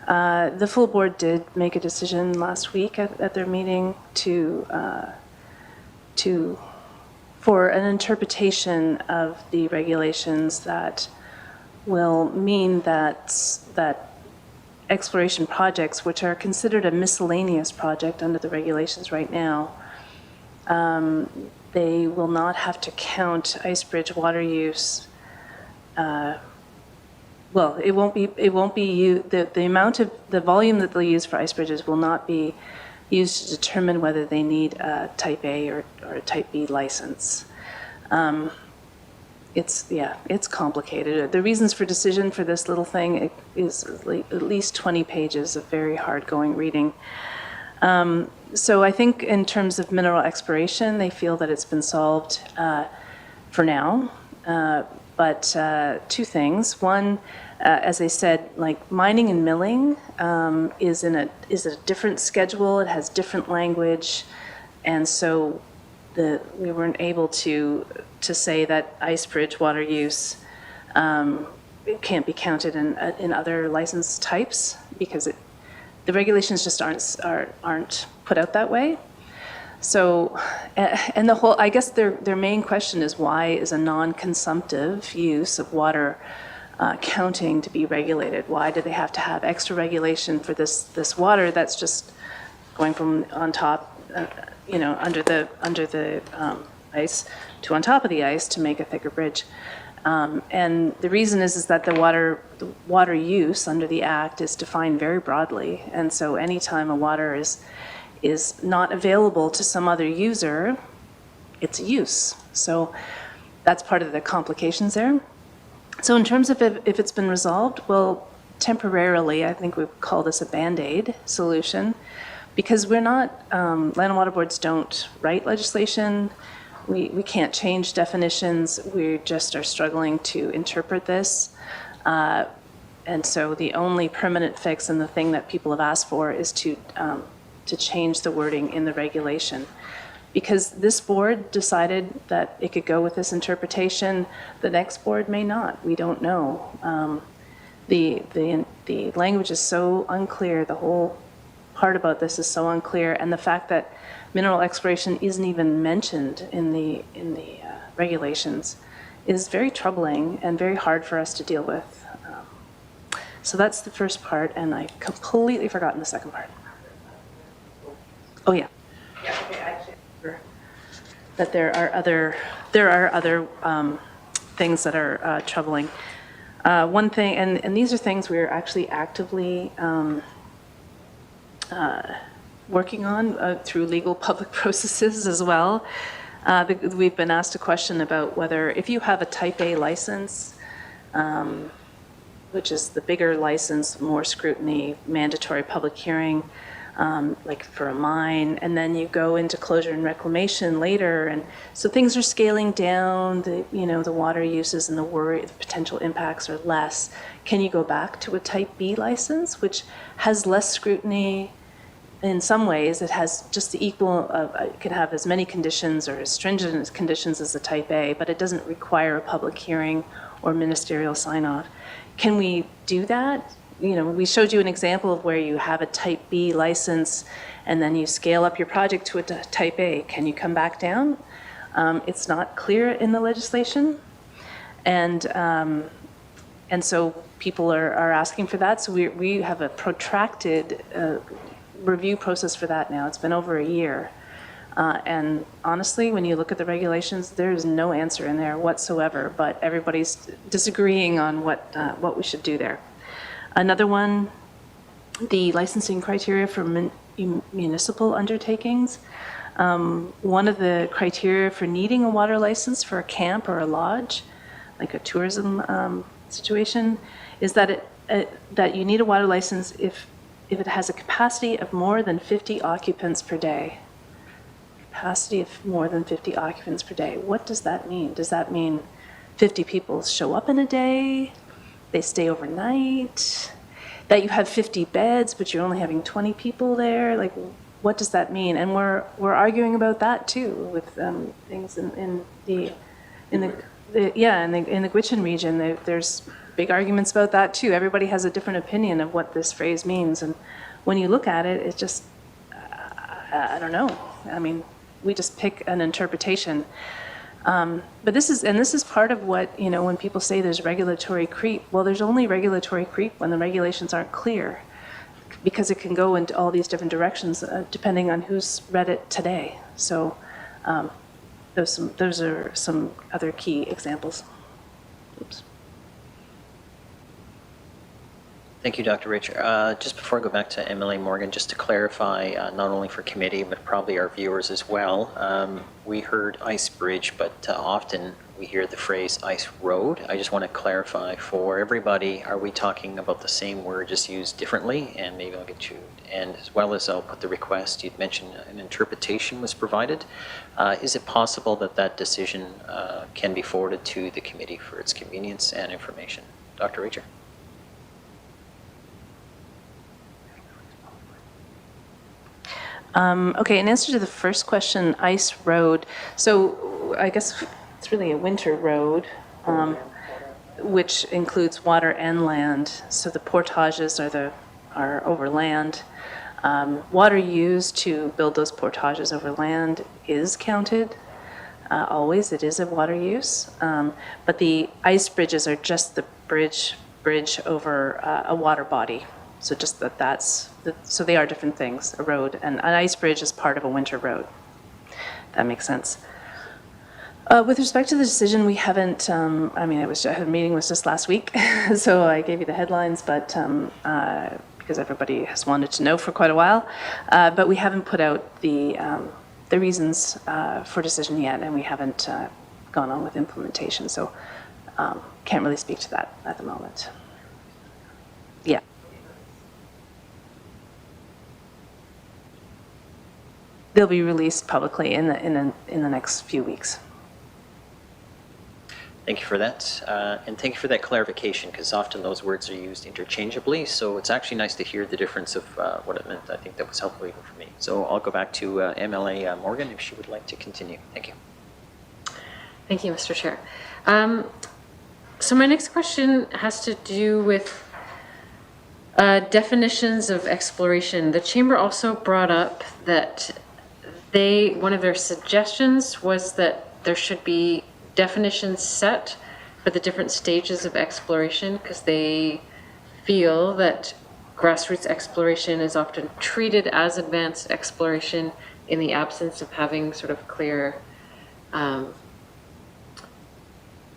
Speaker 2: the full board did make a decision last week at their meeting for an interpretation of the regulations that will mean that exploration projects, which are considered a miscellaneous project under the regulations right now, they will not have to count ice bridge water use. Well, it won't be the amount of the volume that they'll use for ice bridges will not be used to determine whether they need a Type A or a Type B license. It's complicated. The reasons for decision for this little thing is at least 20 pages of very hard-going reading. So I think in terms of mineral exploration, they feel that it's been solved for now. But two things. One, as I said, like mining and milling is a different schedule. It has different language, and so we weren't able to say that ice bridge water use it can't be counted in other license types because the regulations just aren't put out that way. So, and I guess their main question is, why is a non-consumptive use of water counting to be regulated? Why do they have to have extra regulation for this water that's just going from on top, under the ice to on top of the ice to make a thicker bridge? And the reason is that the water use under the Act is defined very broadly, and so anytime a water is not available to some other user, it's a use. So that's part of the complications there. So in terms of if it's been resolved, well, temporarily, I think we've called this a Band-Aid solution, because we're not, land and water boards don't write legislation. We can't change definitions. We just are struggling to interpret this. And so the only permanent fix and the thing that people have asked for is to to change the wording in the regulation. Because this board decided that it could go with this interpretation, the next board may not. We don't know. The language is so unclear. The whole part about this is so unclear, and the fact that mineral exploration isn't even mentioned in the regulations is very troubling and very hard for us to deal with. So that's the first part, and I completely forgotten the second part. Oh yeah. That there are other things that are troubling. One thing, and these are things we're actually actively working on through legal public processes as well. We've been asked a question about whether, if you have a Type A license, which is the bigger license, more scrutiny, mandatory public hearing, like for a mine, and then you go into closure and reclamation later, and so things are scaling down, the water uses and the potential impacts are less. Can you go back to a Type B license, which has less scrutiny? In some ways, it has just the equal, it can have as many conditions or as stringent as conditions as a Type A, but it doesn't require a public hearing or ministerial sign-off. Can we do that? We showed you an example of where you have a Type B license and then you scale up your project to a Type A. Can you come back down? It's not clear in the legislation. And so people are asking for that. So we have a protracted review process for that now. It's been over a year. And honestly, when you look at the regulations, there's no answer in there whatsoever, but everybody's disagreeing on what we should do there. Another one, the licensing criteria for municipal undertakings. One of the criteria for needing a water license for a camp or a lodge, like a tourism situation, is that that you need a water license if it has a capacity of more than 50 occupants per day. Capacity of more than 50 occupants per day. What does that mean? Does that mean 50 people show up in a day? They stay overnight? That you have 50 beds, but you're only having 20 people there? Like, what does that mean? And we're arguing about that too with things in the Gwich'in region. There's big arguments about that too. Everybody has a different opinion of what this phrase means, and when you look at it, it's just I don't know. I mean, we just pick an interpretation. But this is part of what, when people say there's regulatory creep, well, there's only regulatory creep when the regulations aren't clear, because it can go into all these different directions depending on who's read it today. So those are some other key examples. Oops.
Speaker 1: Thank you, Dr. Richer. Just before I go back to MLA Morgan, just to clarify, not only for committee, but probably our viewers as well, we heard ice bridge, but often we hear the phrase ice road. I just want to clarify for everybody, are we talking about the same word just used differently? And maybe I'll get you, and as well as I'll put the request, you'd mentioned an interpretation was provided. Is it possible that that decision can be forwarded to the committee for its convenience and information? Dr. Richer.
Speaker 2: Okay, in answer to the first question, ice road. So I guess it's really a winter road, which includes water and land. So the portages are over land. Water used to build those portages over land is counted. Always, it is a water use. But the ice bridges are just the bridge over a water body. So just so they are different things, a road. And an ice bridge is part of a winter road. That makes sense. With respect to the decision, we haven't, the meeting was just last week, so I gave you the headlines, but because everybody has wanted to know for quite a while. But we haven't put out the reasons for decision yet, and we haven't gone on with implementation, so can't really speak to that at the moment. Yeah. They'll be released publicly in the next few weeks.
Speaker 1: Thank you for that. And thank you for that clarification, because often those words are used interchangeably. So it's actually nice to hear the difference of what it meant. I think that was helpful even for me. So I'll go back to MLA Morgan if she would like to continue. Thank you.
Speaker 6: Thank you, Mr. Chair. So my next question has to do with definitions of exploration. The Chamber also brought up that one of their suggestions was that there should be definitions set for the different stages of exploration, because they feel that grassroots exploration is often treated as advanced exploration in the absence of having sort of clear,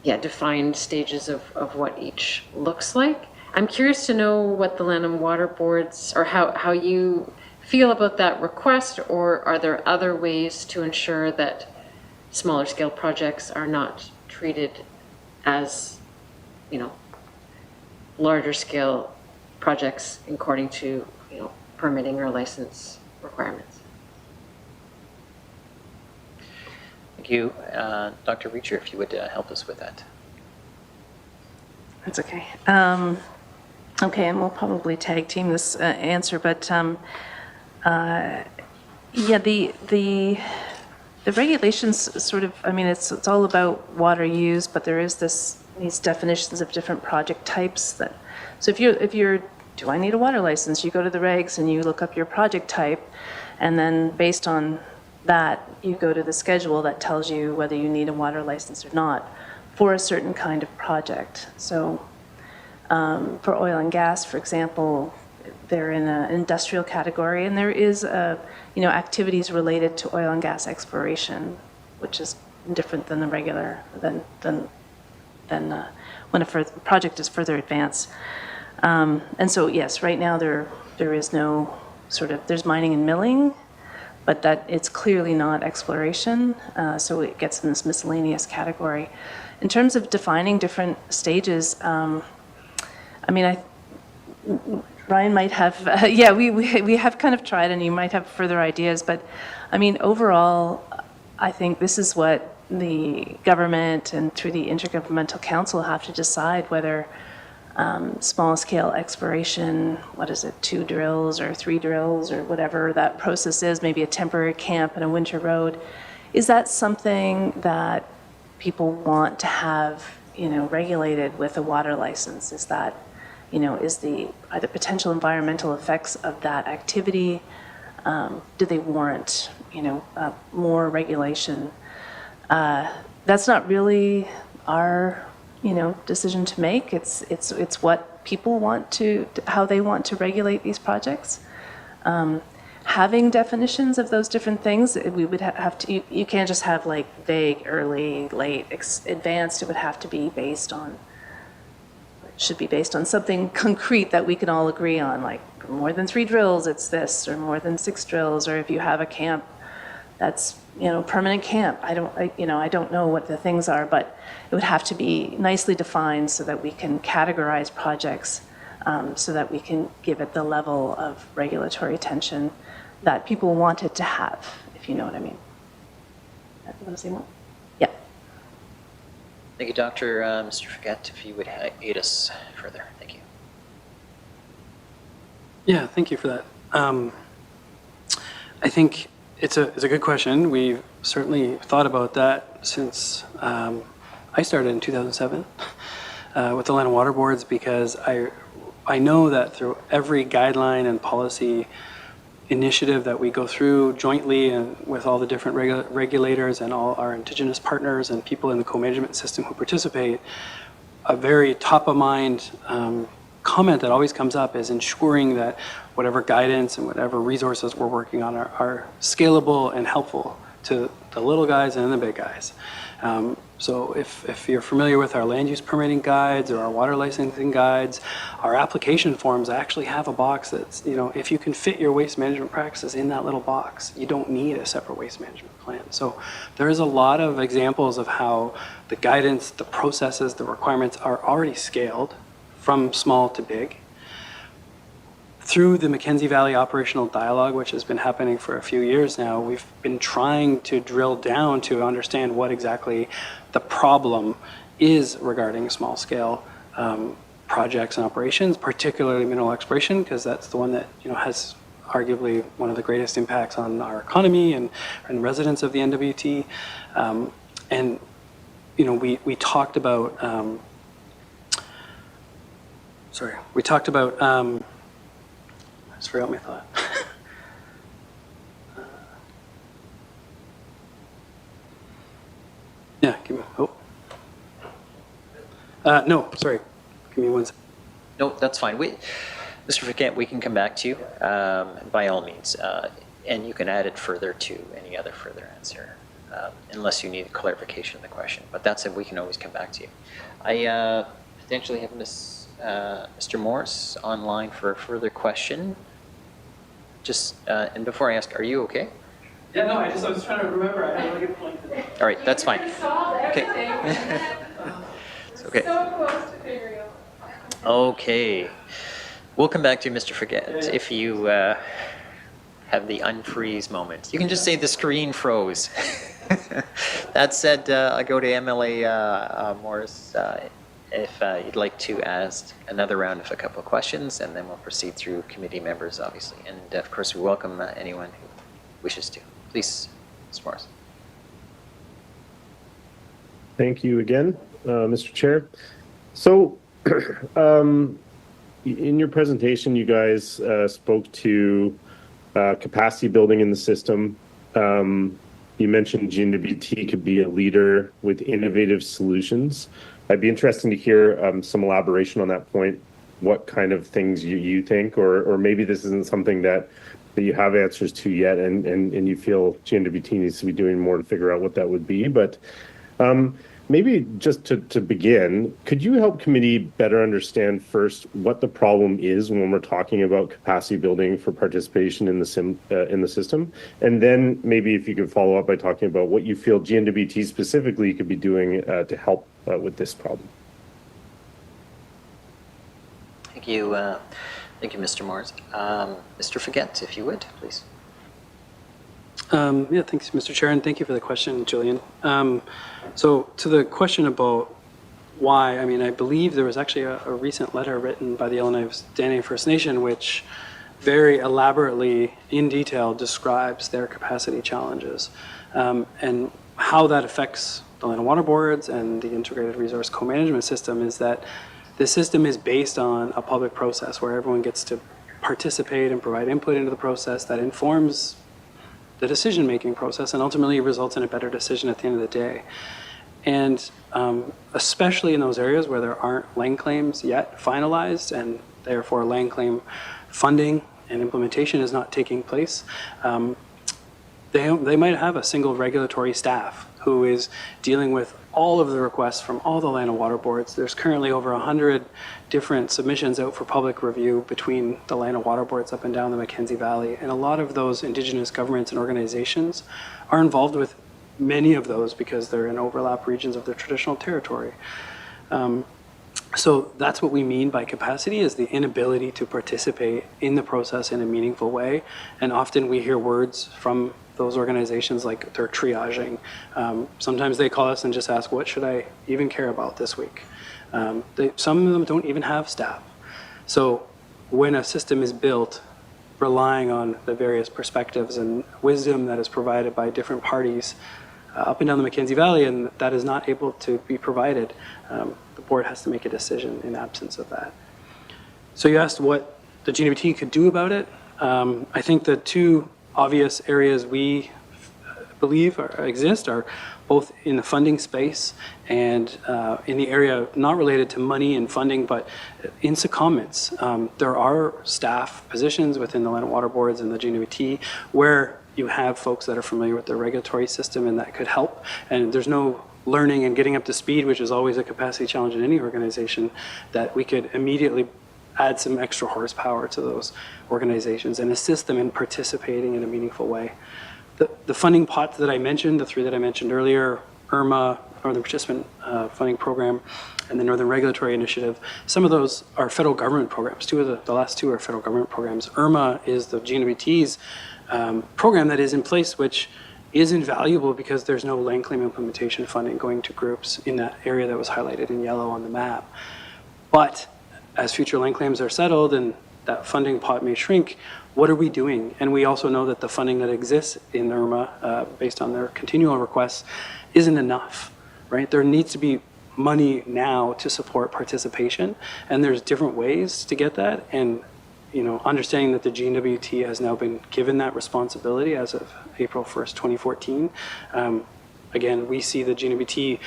Speaker 6: defined stages of what each looks like. I'm curious to know what the Land and Water Boards, or how you feel about that request, or are there other ways to ensure that smaller scale projects are not treated as, larger scale projects according to, permitting or license requirements?
Speaker 1: Thank you. Dr. Reacher, if you would help us with that.
Speaker 2: That's okay. Okay, and we'll probably tag team this answer, but the regulations sort of, it's all about water use, but there is these definitions of different project types that, so if you're, do I need a water license? You go to the regs and you look up your project type, and then based on that, you go to the schedule that tells you whether you need a water license or not for a certain kind of project. So for oil and gas, for example, they're in an industrial category, and there is activities related to oil and gas exploration, which is different than the regular than when a project is further advanced. And so yes, right now there is no there's mining and milling, but that it's clearly not exploration, so it gets in this miscellaneous category. In terms of defining different stages, Ryan might have, we have kind of tried, and you might have further ideas, but overall, I think this is what the government and through the Intergovernmental Council have to decide whether small scale exploration, 2 drills or 3 drills or whatever that process is, maybe a temporary camp and a winter road, is that something that people want to have, regulated with a water license? Is that, are the potential environmental effects of that activity, do they warrant, more regulation? That's not really our, decision to make. It's what people want how they want to regulate these projects. Having definitions of those different things, we would have to, you can't just have like vague, early, late, advanced. It would have to be based on, should be based on something concrete that we can all agree on, like more than 3 drills, it's this, or more than 6 drills, or if you have a camp that's, permanent camp. I don't know what the things are, but it would have to be nicely defined so that we can categorize projects, so that we can give it the level of regulatory attention that people want it to have, if you know what I mean. Yeah.
Speaker 1: Thank you, Dr. Mr. Forget, if you would aid us further. Thank you.
Speaker 3: Yeah, thank you for that. I think it's a good question. We've certainly thought about that since I started in 2007 with the Land and Water Boards, because I know that through every guideline and policy initiative that we go through jointly and with all the different regulators and all our Indigenous partners and people in the co-management system who participate, a very top-of-mind comment that always comes up is ensuring that whatever guidance and whatever resources we're working on are scalable and helpful to the little guys and the big guys. So if you're familiar with our land use permitting guides or our water licensing guides, our application forms actually have a box that's, if you can fit your waste management practices in that little box, you don't need a separate waste management plan. So there is a lot of examples of how the guidance, the processes, the requirements are already scaled from small to big. Through the Mackenzie Valley Operational Dialogue, which has been happening for a few years now, we've been trying to drill down to understand what exactly the problem is regarding small-scale projects and operations, particularly mineral exploration, because that's the one that has arguably one of the greatest impacts on our economy and residents of the NWT. And we talked about I just forgot my thought. Yeah, give me, no, sorry, give me one second.
Speaker 1: No, that's fine. Mr. Forget, we can come back to you by all means, and you can add it further to any other further answer, unless you need clarification of the question. But that's it. We can always come back to you. I potentially have Mr. Morris online for a further question. Just and before I ask, are you okay?
Speaker 3: Yeah, no, I was trying to remember. I had a really good point.
Speaker 1: All right, that's fine. Okay. It's okay.
Speaker 2: So close to figuring out.
Speaker 1: Okay. We'll come back to you, Mr. Forget, if you have the unfreeze moment. You can just say the screen froze. That said, I'll go to MLA Morris if you'd like to ask another round of a couple of questions, and then we'll proceed through committee members, obviously. And of course, we welcome anyone who wishes to. Please, Mr. Morris.
Speaker 5: Thank you again, Mr. Chair. So, in your presentation, you guys spoke to capacity building in the system. You mentioned GNWT could be a leader with innovative solutions. I'd be interested to hear some elaboration on that point. What kind of things you think, or maybe this isn't something that you have answers to yet, and you feel GNWT needs to be doing more to figure out what that would be. But maybe just to begin, could you help committee better understand first what the problem is when we're talking about capacity building for participation in the system? And then maybe if you could follow up by talking about what you feel GNWT specifically could be doing to help with this problem.
Speaker 1: Thank you. Thank you, Mr. Morris. Mr. Forget, if you would, please.
Speaker 3: Yeah, thanks, Mr. Chair, and thank you for the question, Julian. So to the question about why, I mean, I believe there was actually a recent letter written by the Illinois Dene First Nation, which very elaborately, in detail, describes their capacity challenges and how that affects the Land and Water Boards and the Integrated Resource Co-Management System is that the system is based on a public process where everyone gets to participate and provide input into the process that informs the decision-making process and ultimately results in a better decision at the end of the day. And especially in those areas where there aren't land claims yet finalized and therefore land claim funding and implementation is not taking place, they might have a single regulatory staff who is dealing with all of the requests from all the Land and Water Boards. There's currently over 100 different submissions out for public review between the Land and Water Boards up and down the Mackenzie Valley. And a lot of those Indigenous governments and organizations are involved with many of those because they're in overlap regions of their traditional territory. So that's what we mean by capacity, is the inability to participate in the process in a meaningful way. And often we hear words from those organizations like they're triaging. Sometimes they call us and just ask, what should I even care about this week? Some of them don't even have staff. So when a system is built relying on the various perspectives and wisdom that is provided by different parties up and down the Mackenzie Valley, and that is not able to be provided, the board has to make a decision in absence of that. So you asked what the GNWT could do about it. I think the two obvious areas we believe exist are both in the funding space and in the area not related to money and funding, but in secondments. There are staff positions within the Land and Water Boards and the GNWT where you have folks that are familiar with the regulatory system and that could help. And there's no learning and getting up to speed, which is always a capacity challenge in any organization, that we could immediately add some extra horsepower to those organizations and assist them in participating in a meaningful way. The funding pots that I mentioned, the three that I mentioned earlier, IRMA, Northern Participant Funding Program, and the Northern Regulatory Initiative, some of those are federal government programs. The last two are federal government programs. IRMA is the GNWT's program that is in place, which is invaluable because there's no land claim implementation funding going to groups in that area that was highlighted in yellow on the map. But as future land claims are settled and that funding pot may shrink, what are we doing? And we also know that the funding that exists in IRMA, based on their continual requests, isn't enough, right? There needs to be money now to support participation, and there's different ways to get that. And understanding that the GNWT has now been given that responsibility as of April 1st, 2014. Again, we see the GNWT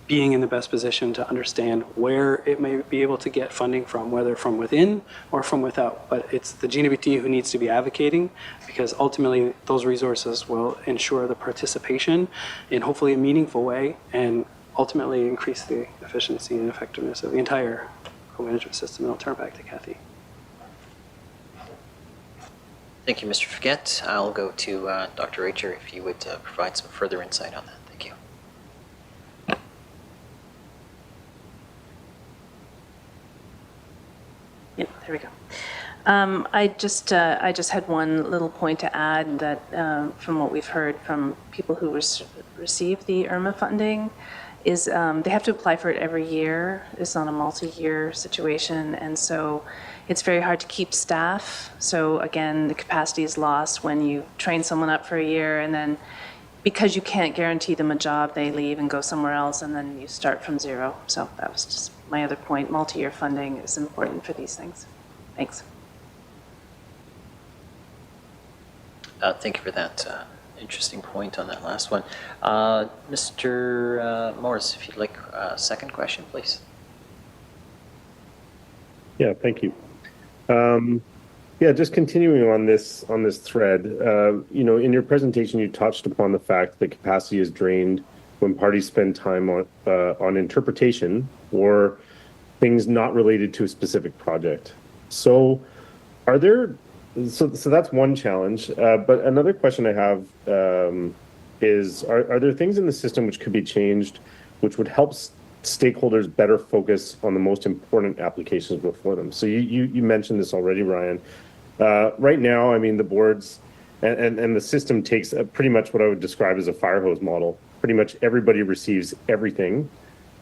Speaker 3: being in the best position to understand where it may be able to get funding from, whether from within or from without. But it's the GNWT who needs to be advocating, because ultimately those resources will ensure the participation in hopefully a meaningful way and ultimately increase the efficiency and effectiveness of the entire co-management system. And I'll turn back to Kathy.
Speaker 1: Thank you, Mr. Forget. I'll go to Dr. Racher if you would provide some further insight on that. Thank you.
Speaker 2: Yeah, there we go. I just had one little point to add that from what we've heard from people who receive the IRMA funding is they have to apply for it every year. It's not a multi-year situation, and so it's very hard to keep staff. So again, the capacity is lost when you train someone up for a year, and then because you can't guarantee them a job, they leave and go somewhere else, and then you start from zero. So that was just my other point. Multi-year funding is important for these things. Thanks.
Speaker 1: Thank you for that interesting point on that last one. Mr. Morris, if you'd like a second question, please.
Speaker 5: Yeah, thank you. Yeah, just continuing on this thread, in your presentation, you touched upon the fact that capacity is drained when parties spend time on interpretation or things not related to a specific project. So so that's one challenge. But another question I have is, are there things in the system which could be changed, which would help stakeholders better focus on the most important applications before them? So you mentioned this already, Ryan. Right now, I mean, the boards and the system takes pretty much what I would describe as a fire hose model. Pretty much everybody receives everything,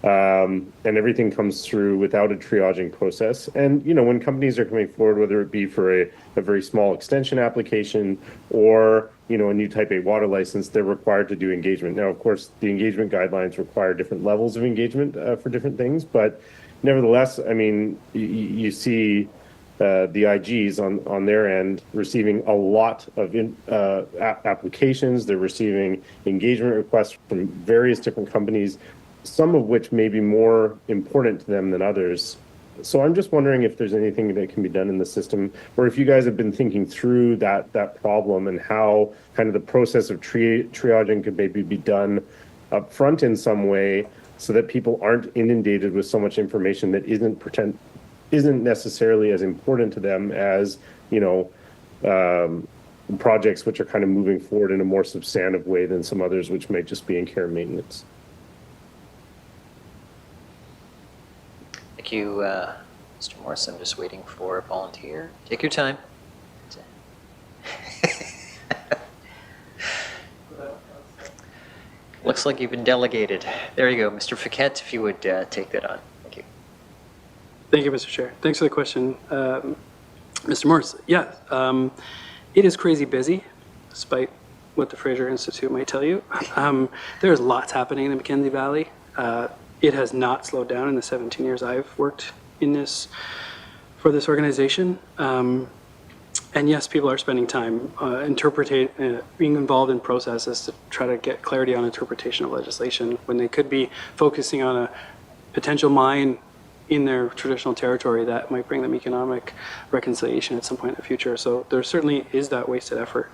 Speaker 5: and everything comes through without a triaging process. And, when companies are coming forward, whether it be for a very small extension application or, a new type A water license, they're required to do engagement. Now, of course, the engagement guidelines require different levels of engagement for different things, but nevertheless, I mean, you see the IGs on their end receiving a lot of applications. They're receiving engagement requests from various different companies, some of which may be more important to them than others. So I'm just wondering if there's anything that can be done in the system, or if you guys have been thinking through that problem and how kind of the process of triaging could maybe be done up front in some way so that people aren't inundated with so much information that isn't necessarily as important to them as, projects which are kind of moving forward in a more substantive way than some others which might just be in care and maintenance.
Speaker 1: Thank you, Mr. Morris. I'm just waiting for a volunteer. Take your time. Looks like you've been delegated. There you go. Mr. Fouquet, if you would take that on. Thank you.
Speaker 3: Thank you, Mr. Chair. Thanks for the question. Mr. Morris, yeah, it is crazy busy, despite what the Fraser Institute might tell you. There's lots happening in the Mackenzie Valley. It has not slowed down in the 17 years I've worked for this organization. And yes, people are spending time being involved in processes to try to get clarity on interpretation of legislation when they could be focusing on a potential mine in their traditional territory that might bring them economic reconciliation at some point in the future. So there certainly is that wasted effort.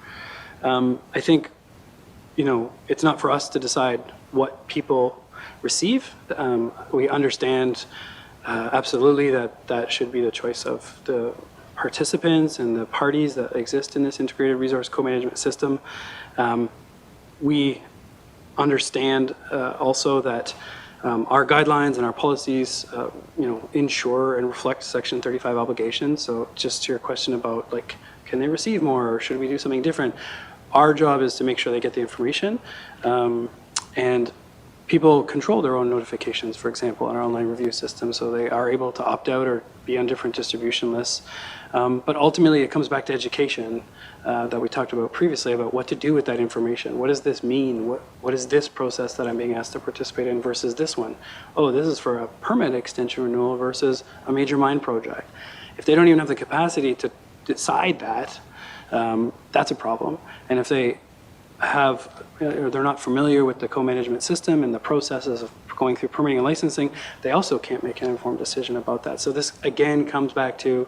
Speaker 3: I think, it's not for us to decide what people receive. We understand absolutely that should be the choice of the participants and the parties that exist in this integrated resource co-management system. We understand also that our guidelines and our policies, ensure and reflect Section 35 obligations. So just to your question about can they receive more or should we do something different? our job is to make sure they get the information, and people control their own notifications, for example, in our online review system, so they are able to opt out or be on different distribution lists. But ultimately, it comes back to education that we talked about previously, about what to do with that information. What does this mean? What is this process that I'm being asked to participate in versus this one? Oh, this is for a permit extension renewal versus a major mine project. If they don't even have the capacity to decide that, that's a problem. And if they or they're not familiar with the co-management system and the processes of going through permitting and licensing, they also can't make an informed decision about that. So this, again, comes back to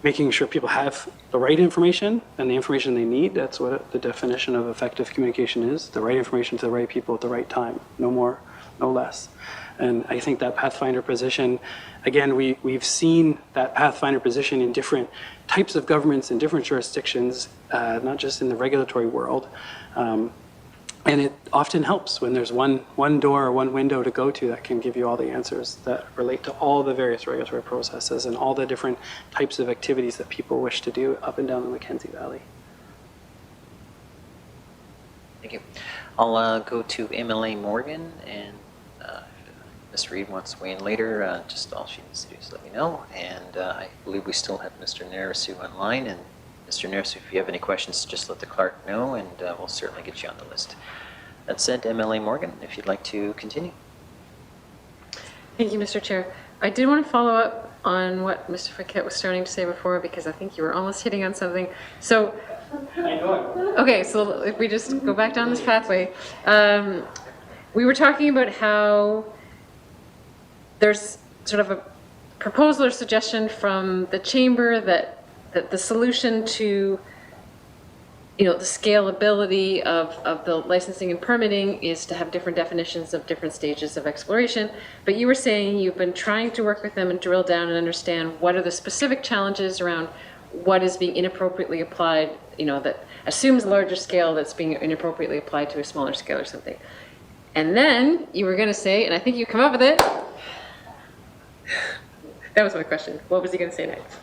Speaker 3: making sure people have the right information and the information they need. That's what the definition of effective communication is, the right information to the right people at the right time, no more, no less. And I think that Pathfinder position, again, we've seen that Pathfinder position in different types of governments in different jurisdictions, not just in the regulatory world. And it often helps when there's one door or one window to go to that can give you all the answers that relate to all the various regulatory processes and all the different types of activities that people wish to do up and down the Mackenzie Valley.
Speaker 1: Thank you. I'll go to MLA Morgan, and Ms. Reed wants to weigh in later. Just all she needs to do is let me know. And I believe we still have Mr. Narasu online. And Mr. Narasu, if you have any questions, just let the clerk know, and we'll certainly get you on the list. That said, MLA Morgan, if you'd like to continue.
Speaker 6: Thank you, Mr. Chair. I did want to follow up on what Mr. Fouquet was starting to say before, because I think you were almost hitting on something. So, okay, so if we just go back down this pathway, we were talking about how there's sort of a proposal or suggestion from the chamber that the solution to, the scalability of the licensing and permitting is to have different definitions of different stages of exploration. But you were saying you've been trying to work with them and drill down and understand what are the specific challenges around what is being inappropriately applied, that assumes a larger scale that's being inappropriately applied to a smaller scale or something. And then you were going to say, and I think you come up with it, that was my question. What was he going to say next?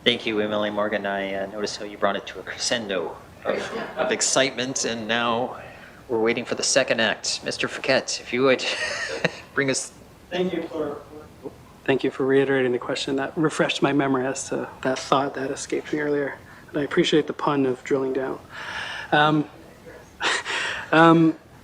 Speaker 1: Thank you, MLA Morgan. I noticed how you brought it to a crescendo of excitement, and now we're waiting for the second act. Mr. Fouquet, if you would bring us.
Speaker 3: Thank you for reiterating the question. That refreshed my memory as to that thought that escaped me earlier. And I appreciate the pun of drilling down.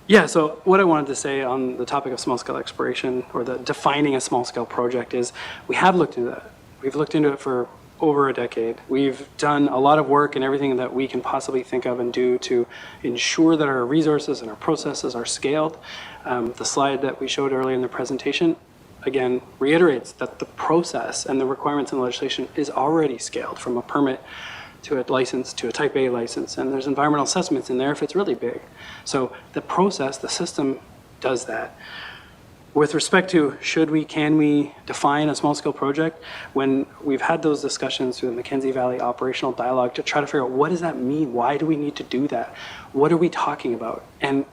Speaker 3: Yeah, so what I wanted to say on the topic of small-scale exploration, or the defining a small-scale project, is we have looked into that. We've looked into it for over a decade. We've done a lot of work and everything that we can possibly think of and do to ensure that our resources and our processes are scaled. The slide that we showed earlier in the presentation, again, reiterates that the process and the requirements in the legislation is already scaled from a permit to a license, to a type A license, and there's environmental assessments in there if it's really big. So the process, the system does that. With respect to can we define a small-scale project, when we've had those discussions through the Mackenzie Valley operational dialogue to try to figure out what does that mean? Why do we need to do that? What are we talking about? And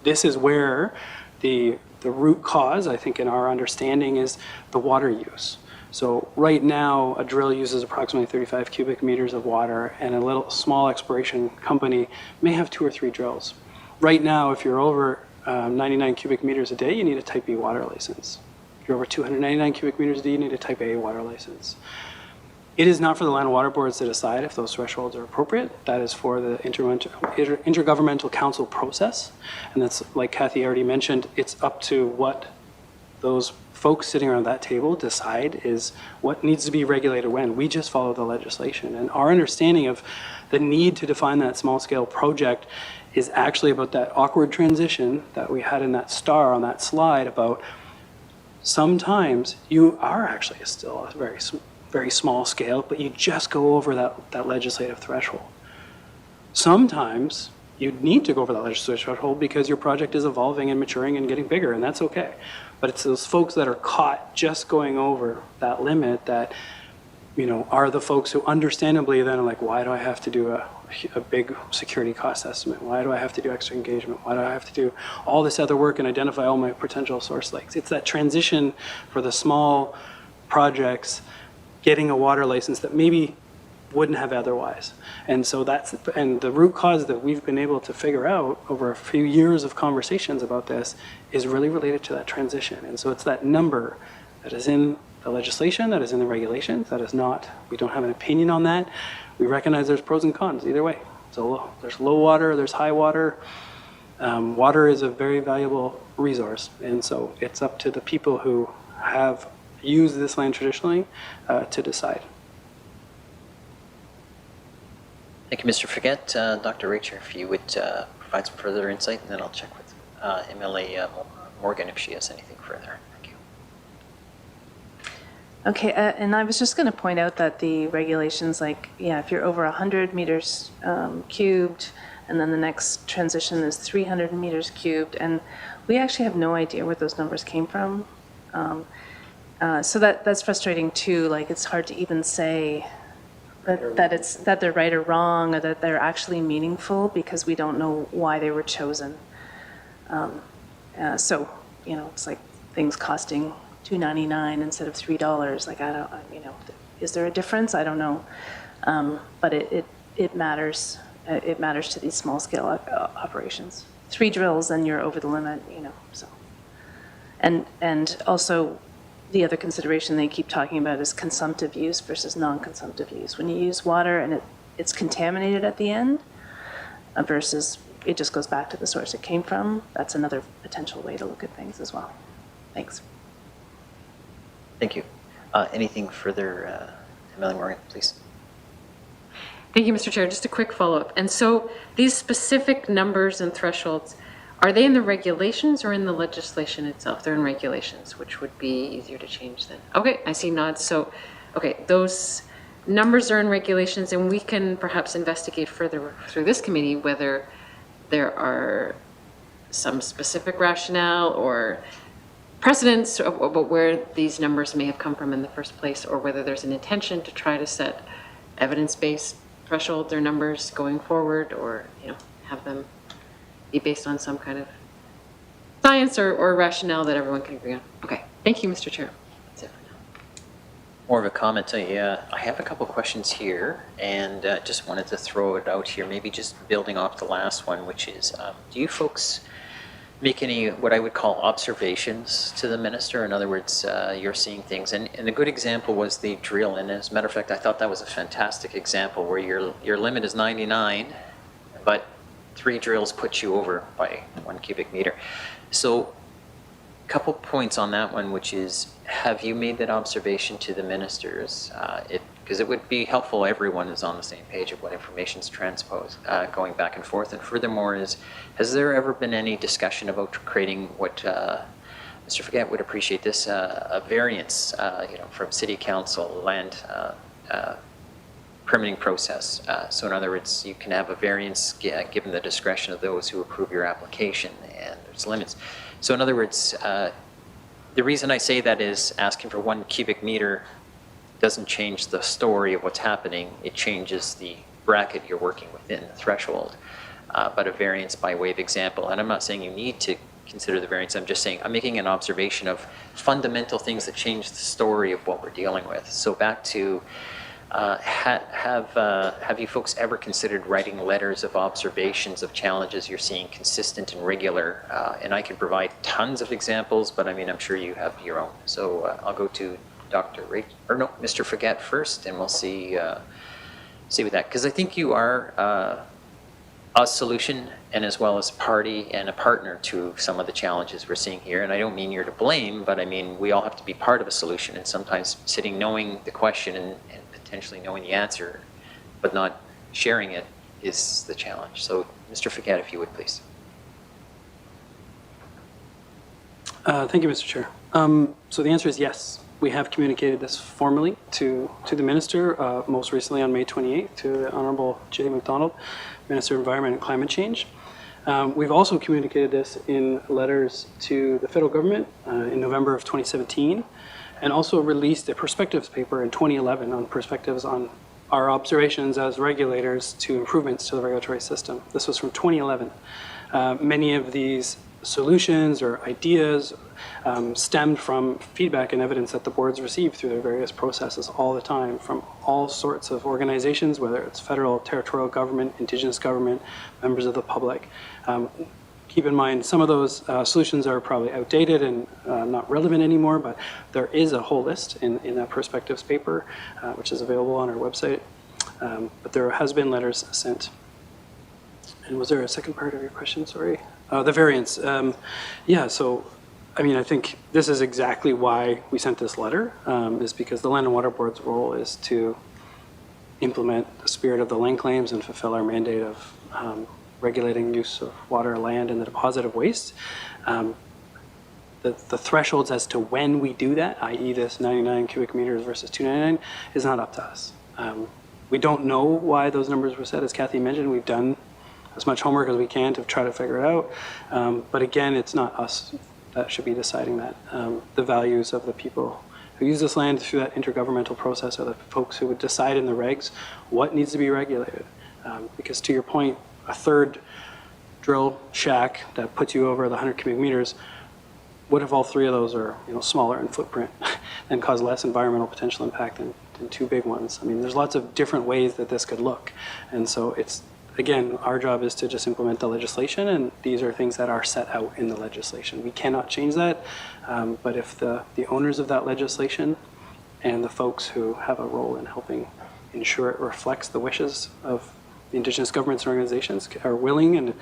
Speaker 3: this is where the root cause, I think, in our understanding is the water use. So right now, a drill uses approximately 35 cubic meters of water, and a little small exploration company may have 2 or 3 drills. Right now, if you're over 99 cubic meters a day, you need a Type B water license. If you're over 299 cubic meters a day, you need a Type A water license. It is not for the land and water boards to decide if those thresholds are appropriate. That is for the intergovernmental council process. And that's, like Kathy already mentioned, it's up to what those folks sitting around that table decide is what needs to be regulated when. We just follow the legislation. And our understanding of the need to define that small-scale project is actually about that awkward transition that we had in that star on that slide about sometimes you are actually still a very, very small scale, but you just go over that legislative threshold. Sometimes you need to go over that legislative threshold because your project is evolving and maturing and getting bigger, and that's okay. But it's those folks that are caught just going over that limit that, are the folks who understandably then are like, why do I have to do a big security cost estimate? Why do I have to do extra engagement? Why do I have to do all this other work and identify all my potential source lakes? It's that transition for the small projects, getting a water license that maybe wouldn't have otherwise. And so and the root cause that we've been able to figure out over a few years of conversations about this is really related to that transition. And so it's that number that is in the legislation, that is in the regulations, that is not, we don't have an opinion on that. We recognize there's pros and cons either way. So there's low water, there's high water. Water is a very valuable resource. And so it's up to the people who have used this land traditionally to decide.
Speaker 1: Thank you, Mr. Forget. Dr. Racher, if you would provide some further insight, and then I'll check with MLA Morgan if she has anything further. Thank you.
Speaker 2: Okay, and I was just going to point out that the regulations, like, if you're over 100 meters cubed, and then the next transition is 300 meters cubed, and we actually have no idea where those numbers came from. So that's frustrating too. Like, it's hard to even say that they're right or wrong, or that they're actually meaningful, because we don't know why they were chosen. So, it's like things costing $2.99 instead of $3. Like, I don't, is there a difference? I don't know. But it matters. It matters to these small scale operations. 3 drills and you're over the limit, so. And also, the other consideration they keep talking about is consumptive use versus non-consumptive use. When you use water and it's contaminated at the end versus it just goes back to the source it came from, that's another potential way to look at things as well. Thanks.
Speaker 1: Thank you. Anything further, MLA Morgan, please?
Speaker 6: Thank you, Mr. Chair. Just a quick follow-up. And so these specific numbers and thresholds, are they in the regulations or in the legislation itself? They're in regulations, which would be easier to change then. Okay, I see nods. So, okay, those numbers are in regulations, and we can perhaps investigate further through this committee whether there are some specific rationale or precedents about where these numbers may have come from in the first place, or whether there's an intention to try to set evidence-based thresholds or numbers going forward, or have them be based on some kind of science or rationale that everyone can agree on. Okay, thank you, Mr. Chair. That's it for now.
Speaker 1: More of a comment. I have a couple questions here, and just wanted to throw it out here, maybe just building off the last one, which is, do you folks make any, what I would call, observations to the minister? In other words, you're seeing things, and a good example was the drill, and as a matter of fact, I thought that was a fantastic example where your limit is 99, but 3 drills put you over by 1 cubic meter. So a couple points on that one, which is, have you made that observation to the ministers? Because it would be helpful everyone is on the same page of what information is transposed, going back and forth. And furthermore, has there ever been any discussion about creating what Mr. Forget would appreciate this, a variance, from City Council land permitting process. So in other words, you can have a variance given the discretion of those who approve your application, and there's limits. So in other words, the reason I say that is asking for 1 cubic meter doesn't change the story of what's happening. It changes the bracket you're working within, the threshold. But a variance by way of example, and I'm not saying you need to consider the variance, I'm just saying I'm making an observation of fundamental things that change the story of what we're dealing with. So back to, have you folks ever considered writing letters of observations of challenges you're seeing consistent and regular? And I can provide tons of examples, but I mean, I'm sure you have your own. So I'll go to Mr. Forget first, and we'll see with that. Because I think you are a solution, and as well as party and a partner to some of the challenges we're seeing here. And I don't mean you're to blame, but I mean, we all have to be part of a solution, and sometimes sitting knowing the question and potentially knowing the answer, but not sharing it is the challenge. So Mr. Forget, if you would, please.
Speaker 3: Thank you, Mr. Chair. So the answer is yes. We have communicated this formally to the minister, most recently on May 28th, to the Honourable J. MacDonald, Minister of Environment and Climate Change. We've also communicated this in letters to the federal government in November of 2017, and also released a perspectives paper in 2011 on perspectives on our observations as regulators to improvements to the regulatory system. This was from 2011. Many of these solutions or ideas stemmed from feedback and evidence that the boards receive through their various processes all the time from all sorts of organizations, whether it's federal, territorial government, Indigenous government, members of the public. Keep in mind, some of those solutions are probably outdated and not relevant anymore, but there is a whole list in that perspectives paper, which is available on our website. But there has been letters sent. And was there a second part of your question? Sorry. The variance. Yeah, so, I mean, I think this is exactly why we sent this letter, is because the Land and Water Board's role is to implement the spirit of the land claims and fulfill our mandate of regulating use of water, land, and the deposit of waste. The thresholds as to when we do that, i.e. this 99 cubic meters versus 299, is not up to us. We don't know why those numbers were set. As Kathy mentioned, we've done as much homework as we can to try to figure it out. But again, it's not us that should be deciding that. The values of the people who use this land through that intergovernmental process are the folks who would decide in the regs what needs to be regulated. Because to your point, a third drill shack that puts you over the 100 cubic meters, what if all three of those are smaller in footprint and cause less environmental potential impact than two big ones? I mean, there's lots of different ways that this could look. And so it's, again, our job is to just implement the legislation, and these are things that are set out in the legislation. We cannot change that, but if the owners of that legislation and the folks who have a role in helping ensure it reflects the wishes of the Indigenous governments and organizations are willing and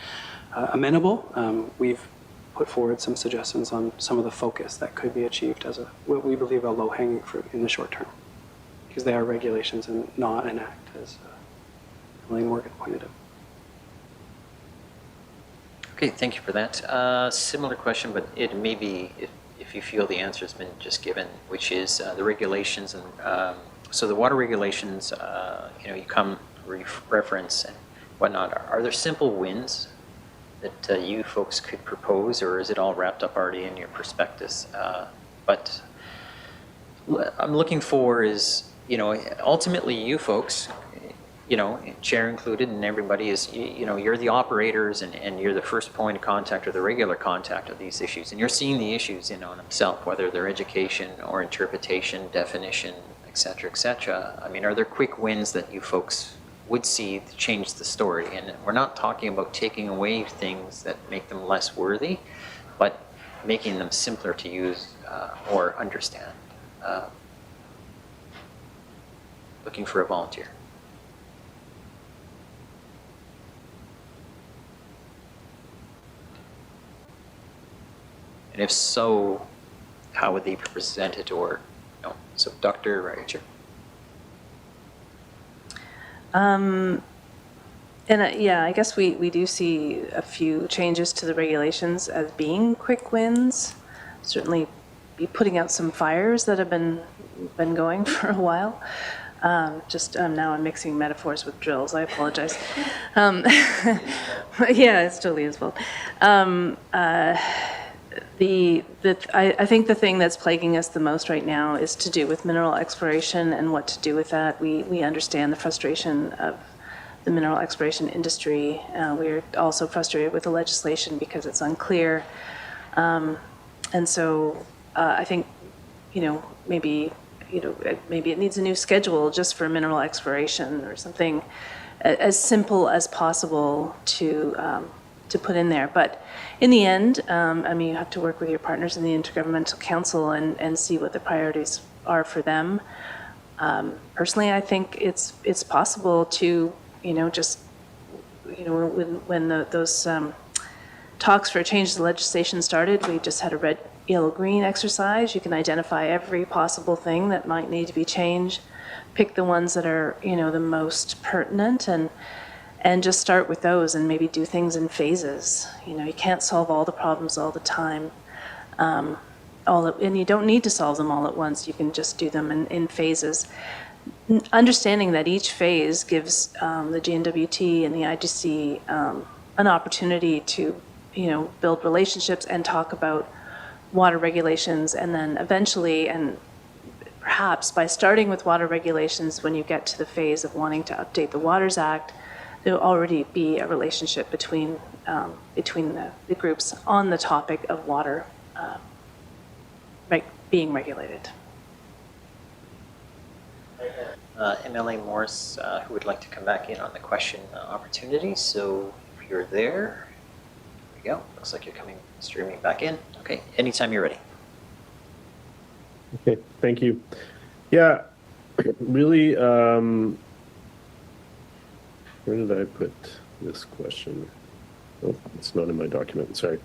Speaker 3: amenable, we've put forward some suggestions on some of the focus that could be achieved as what we believe a low-hanging fruit in the short term, because they are regulations and not an act, as Elaine Morgan pointed out.
Speaker 1: Okay, thank you for that. Similar question, but it may be, if you feel the answer has been just given, which is the regulations. And so the water regulations, you come reference and whatnot. Are there simple wins that you folks could propose, or is it all wrapped up already in your prospectus? But what I'm looking for is, ultimately you folks, chair included, and everybody is, you're the operators and you're the first point of contact or the regular contact of these issues. And you're seeing the issues in on themselves, whether they're education or interpretation, definition, et cetera, et cetera. I mean, are there quick wins that you folks would see to change the story? And we're not talking about taking away things that make them less worthy, but making them simpler to use or understand. Looking for a volunteer. And if so, how would they be presented? Or so Dr. Reicher.
Speaker 2: Yeah, I guess we do see a few changes to the regulations as being quick wins. Certainly be putting out some fires that have been going for a while. Now I'm mixing metaphors with drills. I apologize. But yeah, it's totally his fault. I think the thing that's plaguing us the most right now is to do with mineral exploration and what to do with that. We understand the frustration of the mineral exploration industry. We're also frustrated with the legislation because it's unclear. And so I think, maybe it needs a new schedule just for mineral exploration or something as simple as possible to put in there. But in the end, you have to work with your partners in the Intergovernmental Council and see what the priorities are for them. Personally, I think it's possible to, when those talks for a change to the legislation started, we just had a red, yellow, green exercise. You can identify every possible thing that might need to be changed, pick the ones that are, the most pertinent, and just start with those and maybe do things in phases. You can't solve all the problems all the time. And you don't need to solve them all at once. You can just do them in phases. Understanding that each phase gives the GNWT and the IGC an opportunity to, build relationships and talk about water regulations, and then eventually, and perhaps by starting with water regulations, when you get to the phase of wanting to update the Waters Act, there'll already be a relationship between the groups on the topic of water being regulated.
Speaker 1: MLA Morris, who would like to come back in on the question opportunity. So if you're there, we go. Looks like you're streaming back in. Okay, anytime you're ready.
Speaker 5: Okay, thank you. Yeah, really, where did I put this question? Oh, it's not in my document, sorry.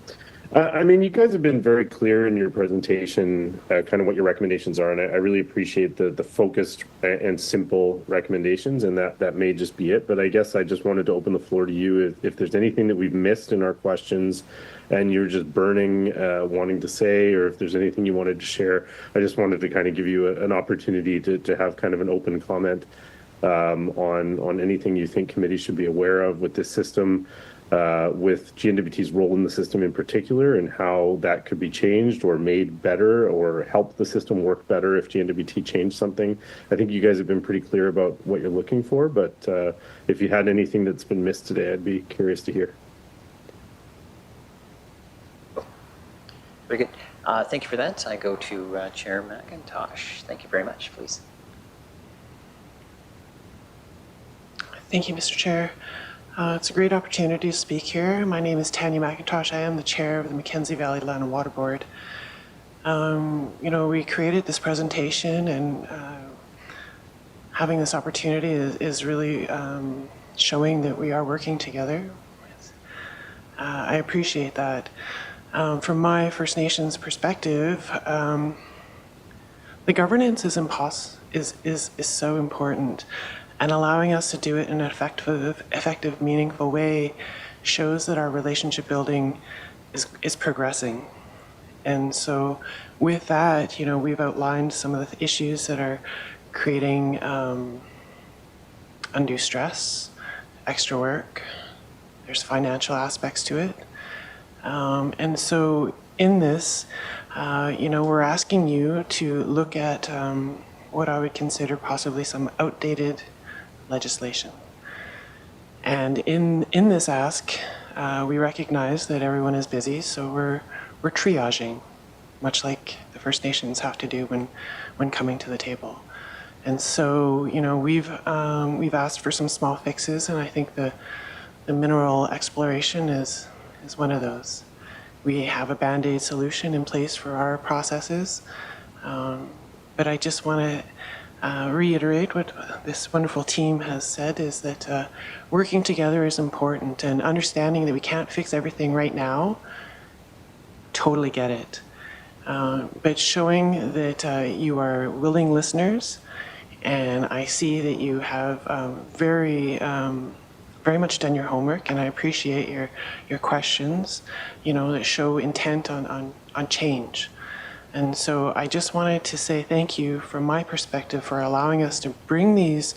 Speaker 5: I mean, you guys have been very clear in your presentation, kind of what your recommendations are, and I really appreciate the focused and simple recommendations, and that may just be it. But I guess I just wanted to open the floor to you if there's anything that we've missed in our questions and you're just burning, wanting to say, or if there's anything you wanted to share. I just wanted to kind of give you an opportunity to have kind of an open comment on anything you think committees should be aware of with this system. With GNWT's role in the system in particular, and how that could be changed or made better or help the system work better if GNWT changed something. I think you guys have been pretty clear about what you're looking for, but if you had anything that's been missed today, I'd be curious to hear.
Speaker 1: Very good. Thank you for that. I go to Chair McIntosh. Thank you very much, please.
Speaker 7: Thank you, Mr. Chair. It's a great opportunity to speak here. My name is Tanya McIntosh. I am the chair of the Mackenzie Valley Land and Water Board. You know, we created this presentation, and having this opportunity is really showing that we are working together. I appreciate that. From my First Nations perspective, the governance is so important. And allowing us to do it in an effective, meaningful way shows that our relationship building is progressing. And so with that, you know, we've outlined some of the issues that are creating undue stress, extra work. There's financial aspects to it. And so in this, you know, we're asking you to look at what I would consider possibly some outdated legislation. And in this ask, we recognize that everyone is busy, so we're triaging, much like the First Nations have to do when coming to the table. And so, you know, we've asked for some small fixes, and I think the mineral exploration is one of those. We have a Band-Aid solution in place for our processes, but I just want to reiterate what this wonderful team has said, is that working together is important, and understanding that we can't fix everything right now, totally get it. But showing that you are willing listeners, and I see that you have very much done your homework, and I appreciate your questions, you know, that show intent on change. And so I just wanted to say thank you from my perspective for allowing us to bring this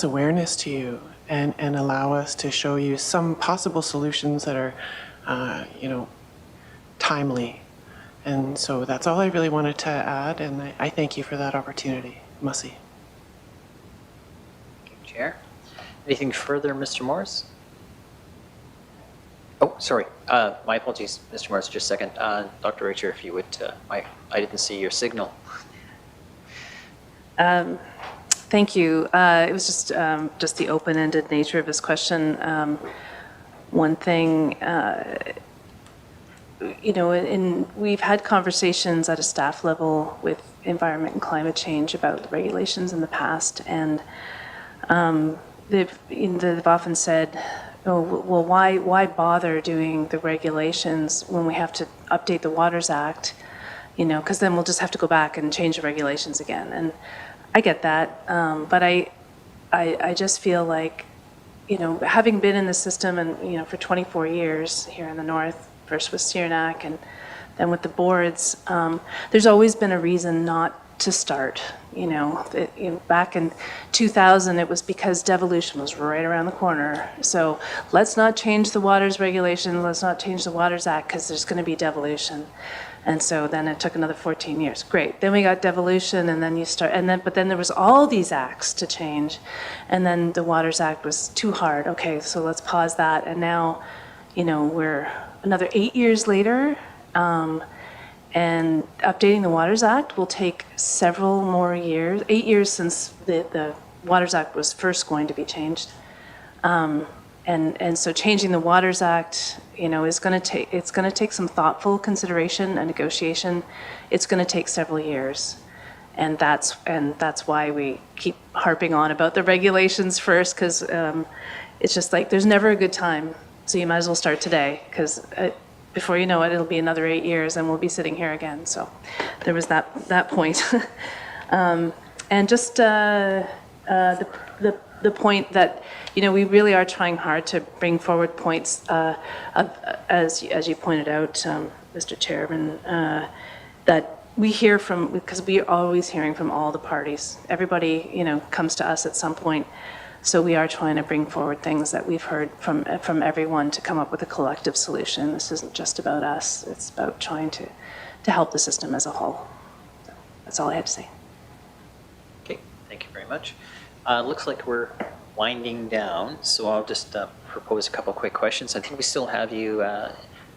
Speaker 7: awareness to you, and allow us to show you some possible solutions that are, you know, timely. And so that's all I really wanted to add, and I thank you for that opportunity. Mussy.
Speaker 1: Chair. Anything further, Mr. Morris? Oh, sorry. My apologies, Mr. Morris. Just a second. Dr. Richer, if you would, I didn't see your signal.
Speaker 2: Thank you. It was just the open-ended nature of this question. One thing, you know, we've had conversations at a staff level with environment and climate change about the regulations in the past, and they've often said, oh, well, why bother doing the regulations when we have to update the Waters Act, you know, because then we'll just have to go back and change the regulations again. And I get that, but I just feel like, you know, having been in the system and, you know, for 24 years here in the north, first with Sirnak and then with the boards, there's always been a reason not to start. You know, back in 2000, it was because devolution was right around the corner. So let's not change the waters regulation, let's not change the Waters Act because there's going to be devolution. And so then it took another 14 years. Great. Then we got devolution, and then but then there was all these acts to change. And then the Waters Act was too hard. Okay, so let's pause that. And now, we're another 8 years later, and updating the Waters Act will take several more years, 8 years since the Waters Act was first going to be changed. And so changing the Waters Act, it's going to take some thoughtful consideration and negotiation. It's going to take several years. And that's why we keep harping on about the regulations first, because it's just like there's never a good time. So you might as well start today, because before you know it, it'll be another 8 years and we'll be sitting here again. So there was that point. And just the point that, we really are trying hard to bring forward points, as you pointed out, Mr. Chairman, that we hear from, because we are always hearing from all the parties. Everybody, comes to us at some point. So we are trying to bring forward things that we've heard from everyone to come up with a collective solution. This isn't just about us. It's about trying to help the system as a whole. So that's all I had to say.
Speaker 1: Okay, thank you very much. Looks like we're winding down, so I'll just propose a couple quick questions. I think we still have you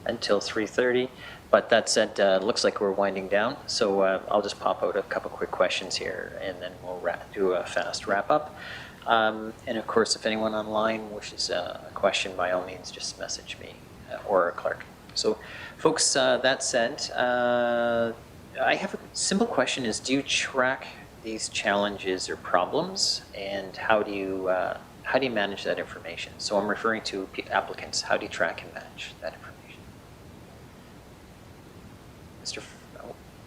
Speaker 1: until 3:30, but that said, looks like we're winding down, so I'll just pop out a couple quick questions here, and then we'll do a fast wrap-up. And of course, if anyone online wishes a question, by all means, just message me or Clark. So, folks, that said, I have a simple question: is do you track these challenges or problems, and how do you manage that information? So I'm referring to applicants. How do you track and manage that information?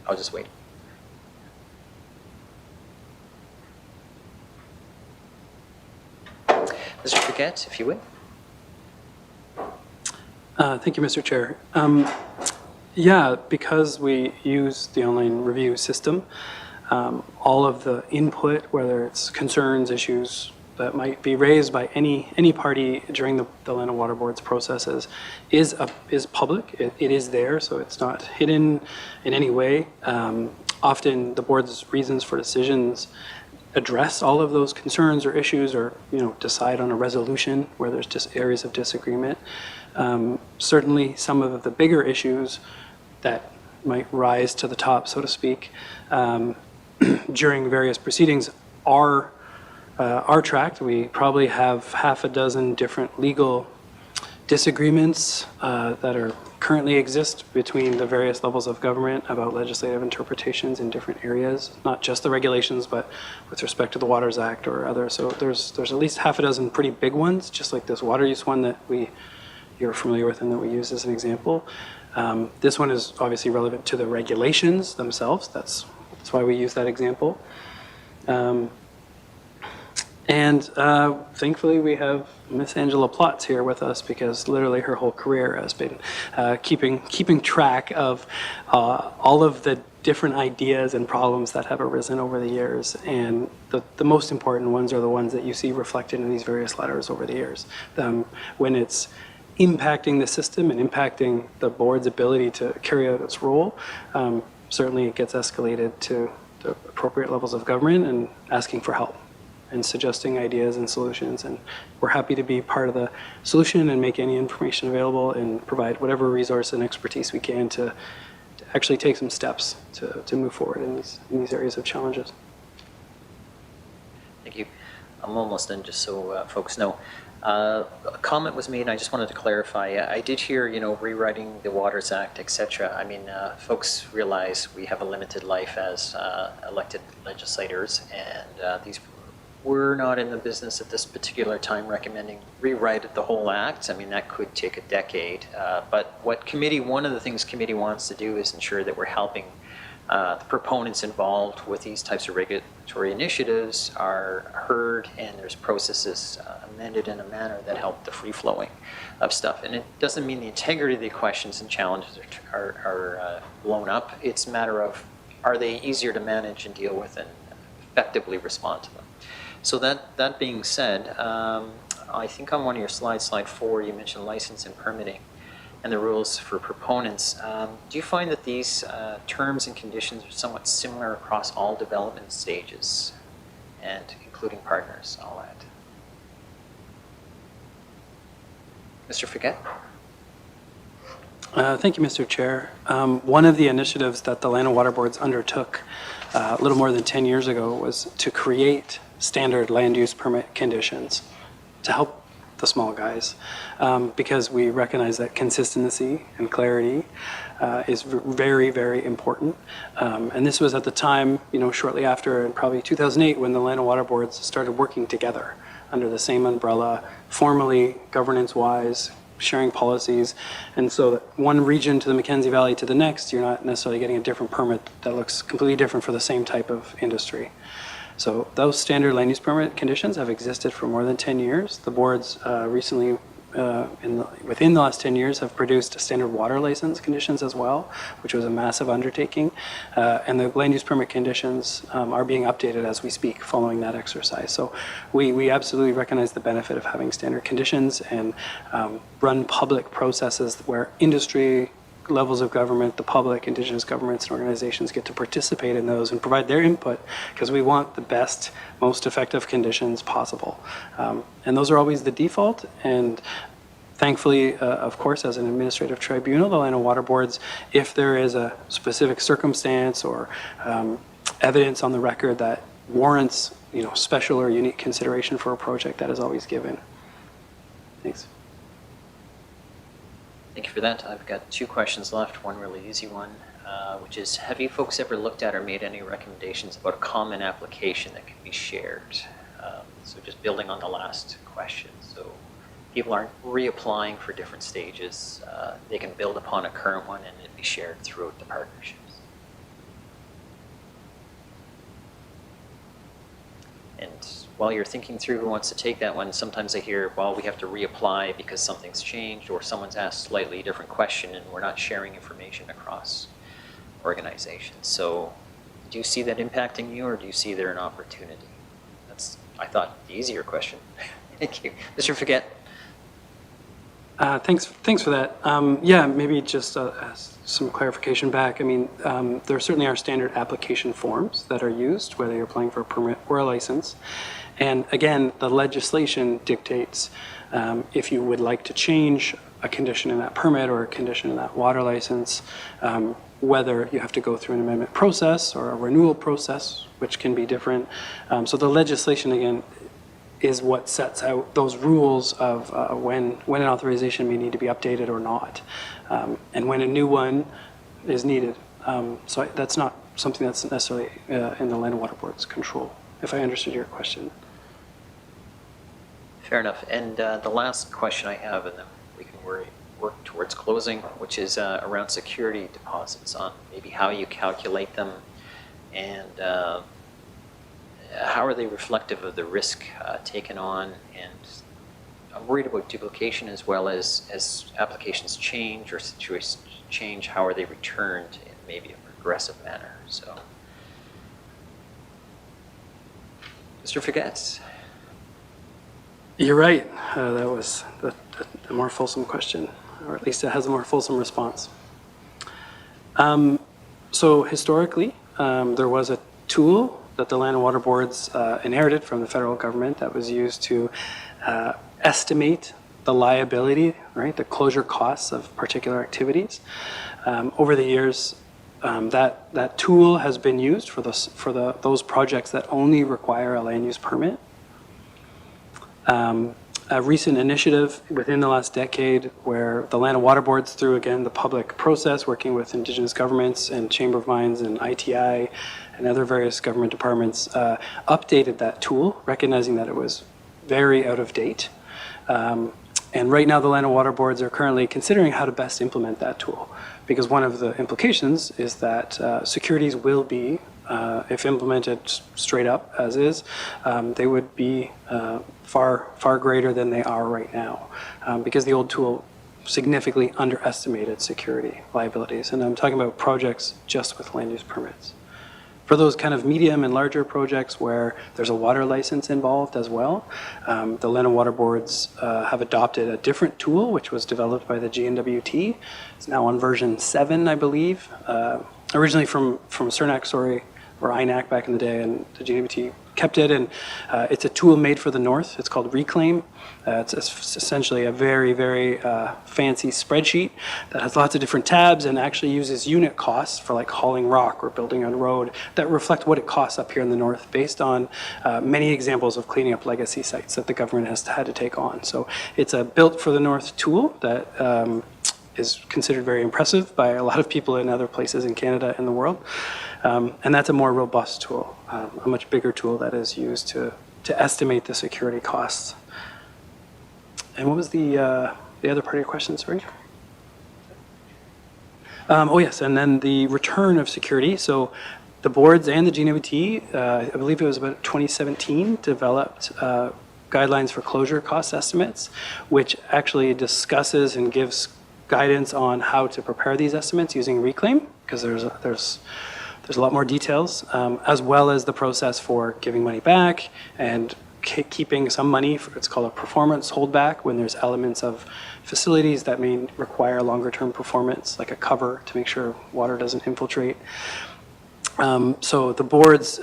Speaker 1: I'll just wait. Mr. Paquette, if you would.
Speaker 3: Thank you, Mr. Chair. Because we use the online review system, all of the input, whether it's concerns, issues that might be raised by any party during the Land and Water Board's processes, is public. It is there, so it's not hidden in any way. Often the board's reasons for decisions address all of those concerns or issues, or decide on a resolution where there's just areas of disagreement. Certainly some of the bigger issues that might rise to the top, so to speak, during various proceedings are tracked. We probably have half a dozen different legal disagreements that are currently exist between the various levels of government about legislative interpretations in different areas, not just the regulations, but with respect to the Waters Act or others. So there's at least half a dozen pretty big ones, just like this water use one that you're familiar with and that we use as an example. This one is obviously relevant to the regulations themselves. That's why we use that example. Thankfully, we have Miss Angela Plotz here with us, because literally her whole career has been keeping track of all of the different ideas and problems that have arisen over the years. And the most important ones are the ones that you see reflected in these various letters over the years. When it's impacting the system and impacting the board's ability to carry out its role, certainly it gets escalated to the appropriate levels of government and asking for help and suggesting ideas and solutions. And we're happy to be part of the solution and make any information available and provide whatever resource and expertise we can to actually take some steps to move forward in these areas of challenges.
Speaker 1: Thank you. I'm almost done, just so folks know. A comment was made, and I just wanted to clarify. I did hear, rewriting the Waters Act, etc. I mean, folks realize we have a limited life as elected legislators, and we're not in the business at this particular time recommending rewrite the whole act. I mean, that could take a decade. But one of the things committee wants to do is ensure that we're helping the proponents involved with these types of regulatory initiatives are heard, and there's processes amended in a manner that help the free-flowing of stuff. And it doesn't mean the integrity of the questions and challenges are blown up. It's a matter of, are they easier to manage and deal with and effectively respond to them? So that being said, I think on one of your slides, slide 4, you mentioned license and permitting. and the rules for proponents. Do you find that these terms and conditions are somewhat similar across all development stages, and including partners, all that? Mr. Forget?
Speaker 3: Thank you, Mr. Chair. One of the initiatives that the Land and Water Boards undertook a little more than 10 years ago was to create standard land use permit conditions to help the small guys, because we recognize that consistency and clarity is very, very important. And this was at the time, shortly after, in probably 2008, when the Land and Water Boards started working together under the same umbrella, formally, governance-wise, sharing policies. And so that one region to the Mackenzie Valley to the next, you're not necessarily getting a different permit that looks completely different for the same type of industry. So those standard land use permit conditions have existed for more than 10 years. The boards recently, within the last 10 years, have produced standard water license conditions as well, which was a massive undertaking. And the land use permit conditions are being updated as we speak following that exercise. So we absolutely recognize the benefit of having standard conditions and run public processes where industry, levels of government, the public, Indigenous governments and organizations get to participate in those and provide their input, because we want the best, most effective conditions possible. And those are always the default. And thankfully, of course, as an administrative tribunal, the Land and Water Boards, if there is a specific circumstance or evidence on the record that warrants, special or unique consideration for a project, that is always given. Thanks.
Speaker 1: Thank you for that. I've got 2 questions left, one really easy one, which is, have you folks ever looked at or made any recommendations about a common application that can be shared? So just building on the last question. So people aren't reapplying for different stages. They can build upon a current one and it be shared throughout the partnerships. And while you're thinking through who wants to take that one, sometimes I hear, well, we have to reapply because something's changed or someone's asked a slightly different question and we're not sharing information across organizations. So do you see that impacting you, or do you see there an opportunity? That's, I thought, the easier question. Thank you. Mr. Forget.
Speaker 3: Thanks for that. Yeah, maybe just some clarification back. I mean, there certainly are standard application forms that are used, whether you're applying for a permit or a license. And again, the legislation dictates if you would like to change a condition in that permit or a condition in that water license, whether you have to go through an amendment process or a renewal process, which can be different. So the legislation, again, is what sets out those rules of when an authorization may need to be updated or not, and when a new one is needed. So that's not something that's necessarily in the Land and Water Board's control, if I understood your question.
Speaker 1: Fair enough. And the last question I have, and then we can work towards closing, which is around security deposits, on maybe how you calculate them and how are they reflective of the risk taken on. And I'm worried about duplication as well as applications change or situations change, how are they returned in maybe a progressive manner. So, Mr. Forgets.
Speaker 3: You're right. That was a more fulsome question, or at least it has a more fulsome response. So historically, there was a tool that the Land and Water Boards inherited from the federal government that was used to estimate the liability, right, the closure costs of particular activities. Over the years, that tool has been used for those projects that only require a land use permit. A recent initiative within the last decade where the Land and Water Boards, through again the public process, working with Indigenous governments and Chamber of Mines and ITI and other various government departments, updated that tool, recognizing that it was very out of date. And right now the Land and Water Boards are currently considering how to best implement that tool, because one of the implications is that securities will be, if implemented straight up as is, they would be far greater than they are right now, because the old tool significantly underestimated security liabilities. And I'm talking about projects just with land use permits. For those kind of medium and larger projects where there's a water license involved as well, the Land and Water Boards have adopted a different tool, which was developed by the GNWT. It's now on version 7, I believe. Originally from CERNAC, or INAC back in the day, and the GNWT kept it, and it's a tool made for the north. It's called Reclaim. It's essentially a very, very fancy spreadsheet that has lots of different tabs and actually uses unit costs for like hauling rock or building a road that reflect what it costs up here in the north based on many examples of cleaning up legacy sites that the government has had to take on. So it's a built for the north tool that is considered very impressive by a lot of people in other places in Canada and the world. And that's a more robust tool, a much bigger tool that is used to estimate the security costs. And what was the other part of your question, sorry? Oh yes, and then the return of security. So the boards and the GNWT, I believe it was about 2017, developed guidelines for closure cost estimates, which actually discusses and gives guidance on how to prepare these estimates using Reclaim, because there's a lot more details, as well as the process for giving money back and keeping some money. It's called a performance holdback when there's elements of facilities that may require longer term performance, like a cover to make sure water doesn't infiltrate. So the boards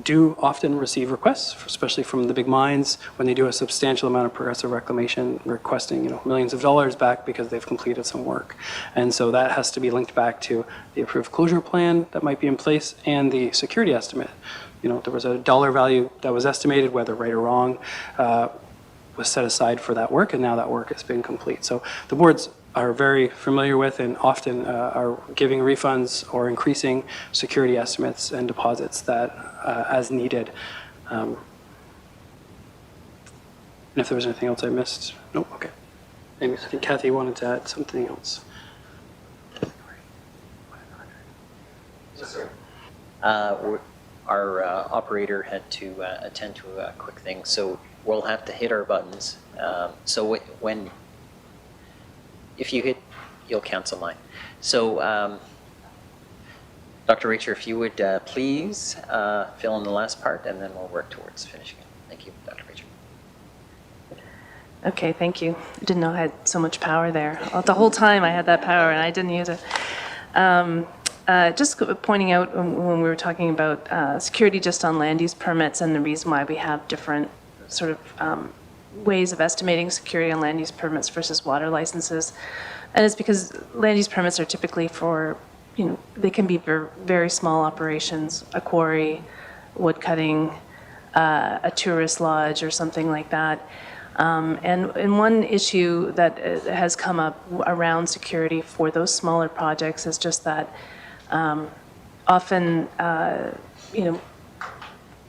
Speaker 3: do often receive requests, especially from the big mines, when they do a substantial amount of progressive reclamation, requesting millions of dollars back because they've completed some work. And so that has to be linked back to the approved closure plan that might be in place and the security estimate. There was a dollar value that was estimated, whether right or wrong, was set aside for that work, and now that work has been complete. So the boards are very familiar with and often are giving refunds or increasing security estimates and deposits that as needed. And if there was anything else I missed, nope, okay. I think Kathy wanted to add something else.
Speaker 1: Our operator had to attend to a quick thing, so we'll have to hit our buttons. So if you hit, you'll cancel mine. So, Dr. Racher, if you would please fill in the last part, and then we'll work towards finishing it. Thank you, Dr. Racher.
Speaker 2: Okay, thank you. I didn't know I had so much power there. The whole time I had that power and I didn't use it. Just pointing out when we were talking about security just on land use permits and the reason why we have different sort of ways of estimating security on land use permits versus water licenses. And it's because land use permits are typically for, they can be very small operations, a quarry, wood cutting, a tourist lodge or something like that. And one issue that has come up around security for those smaller projects is just that often,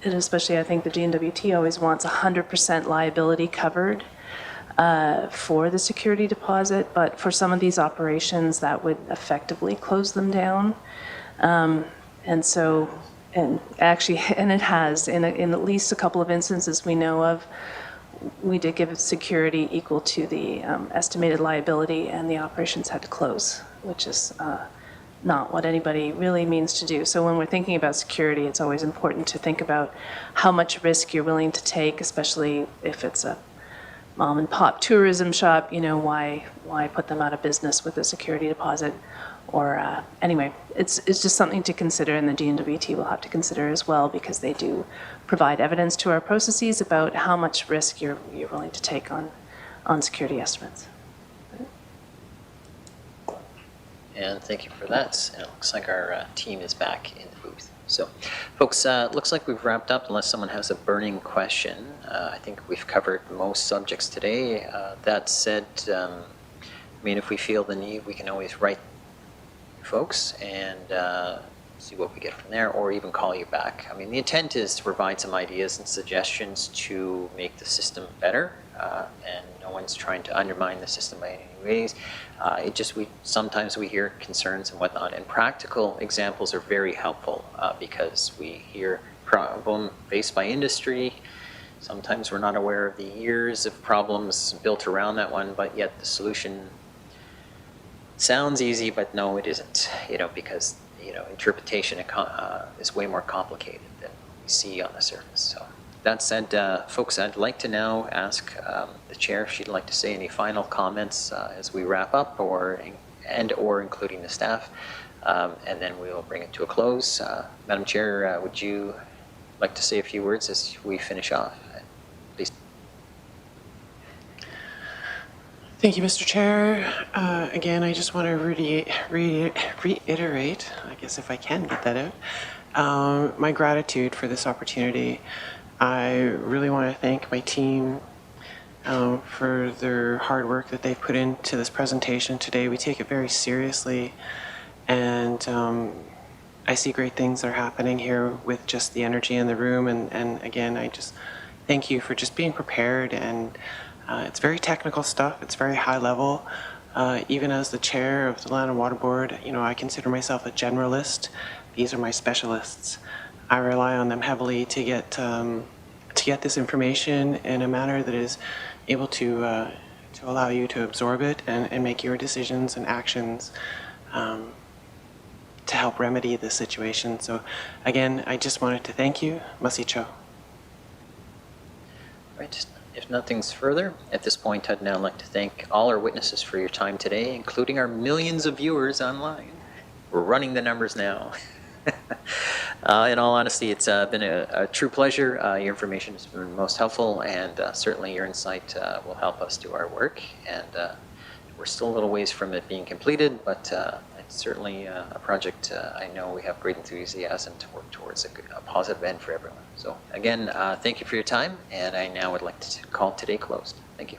Speaker 2: and especially I think the GNWT always wants 100% liability covered for the security deposit, but for some of these operations that would effectively close them down. And it has, in at least a couple of instances we know of, we did give security equal to the estimated liability and the operations had to close, which is not what anybody really means to do. So when we're thinking about security, it's always important to think about how much risk you're willing to take, especially if it's a mom and pop tourism shop, why put them out of business with a security deposit? Or anyway, it's just something to consider, and the GNWT will have to consider as well, because they do provide evidence to our processes about how much risk you're willing to take on security estimates.
Speaker 1: And thank you for that. It looks like our team is back in the booth. So, folks, looks like we've wrapped up unless someone has a burning question. I think we've covered most subjects today. That said, if we feel the need, we can always write folks and see what we get from there, or even call you back. The intent is to provide some ideas and suggestions to make the system better, and no one's trying to undermine the system by any ways. Sometimes we hear concerns and whatnot, and practical examples are very helpful because we hear problem faced by industry. Sometimes we're not aware of the years of problems built around that one, but yet the solution sounds easy, but no, it isn't, because interpretation is way more complicated than we see on the surface. So that said, folks, I'd like to now ask the chair if she'd like to say any final comments as we wrap up, or including the staff, and then we will bring it to a close. Madam Chair, would you like to say a few words as we finish off? Please.
Speaker 7: Thank you, Mr. Chair. Again, I just want to reiterate, I guess if I can get that out, my gratitude for this opportunity. I really want to thank my team for their hard work that they've put into this presentation today. We take it very seriously, and I see great things that are happening here with just the energy in the room. And again, I just thank you for just being prepared. And it's very technical stuff. It's very high level. Even as the chair of the Land and Water Board, I consider myself a generalist. These are my specialists. I rely on them heavily to get this information in a manner that is able to allow you to absorb it and make your decisions and actions to help remedy the situation. So again, I just wanted to thank you. Masicho.
Speaker 1: Right. If nothing's further, at this point, I'd now like to thank all our witnesses for your time today, including our millions of viewers online. We're running the numbers now. In all honesty, it's been a true pleasure. Your information has been most helpful, and certainly your insight will help us do our work. And we're still a little ways from it being completed, but it's certainly a project I know we have great enthusiasm to work towards a positive end for everyone. So again, thank you for your time, and I now would like to call today closed. Thank you.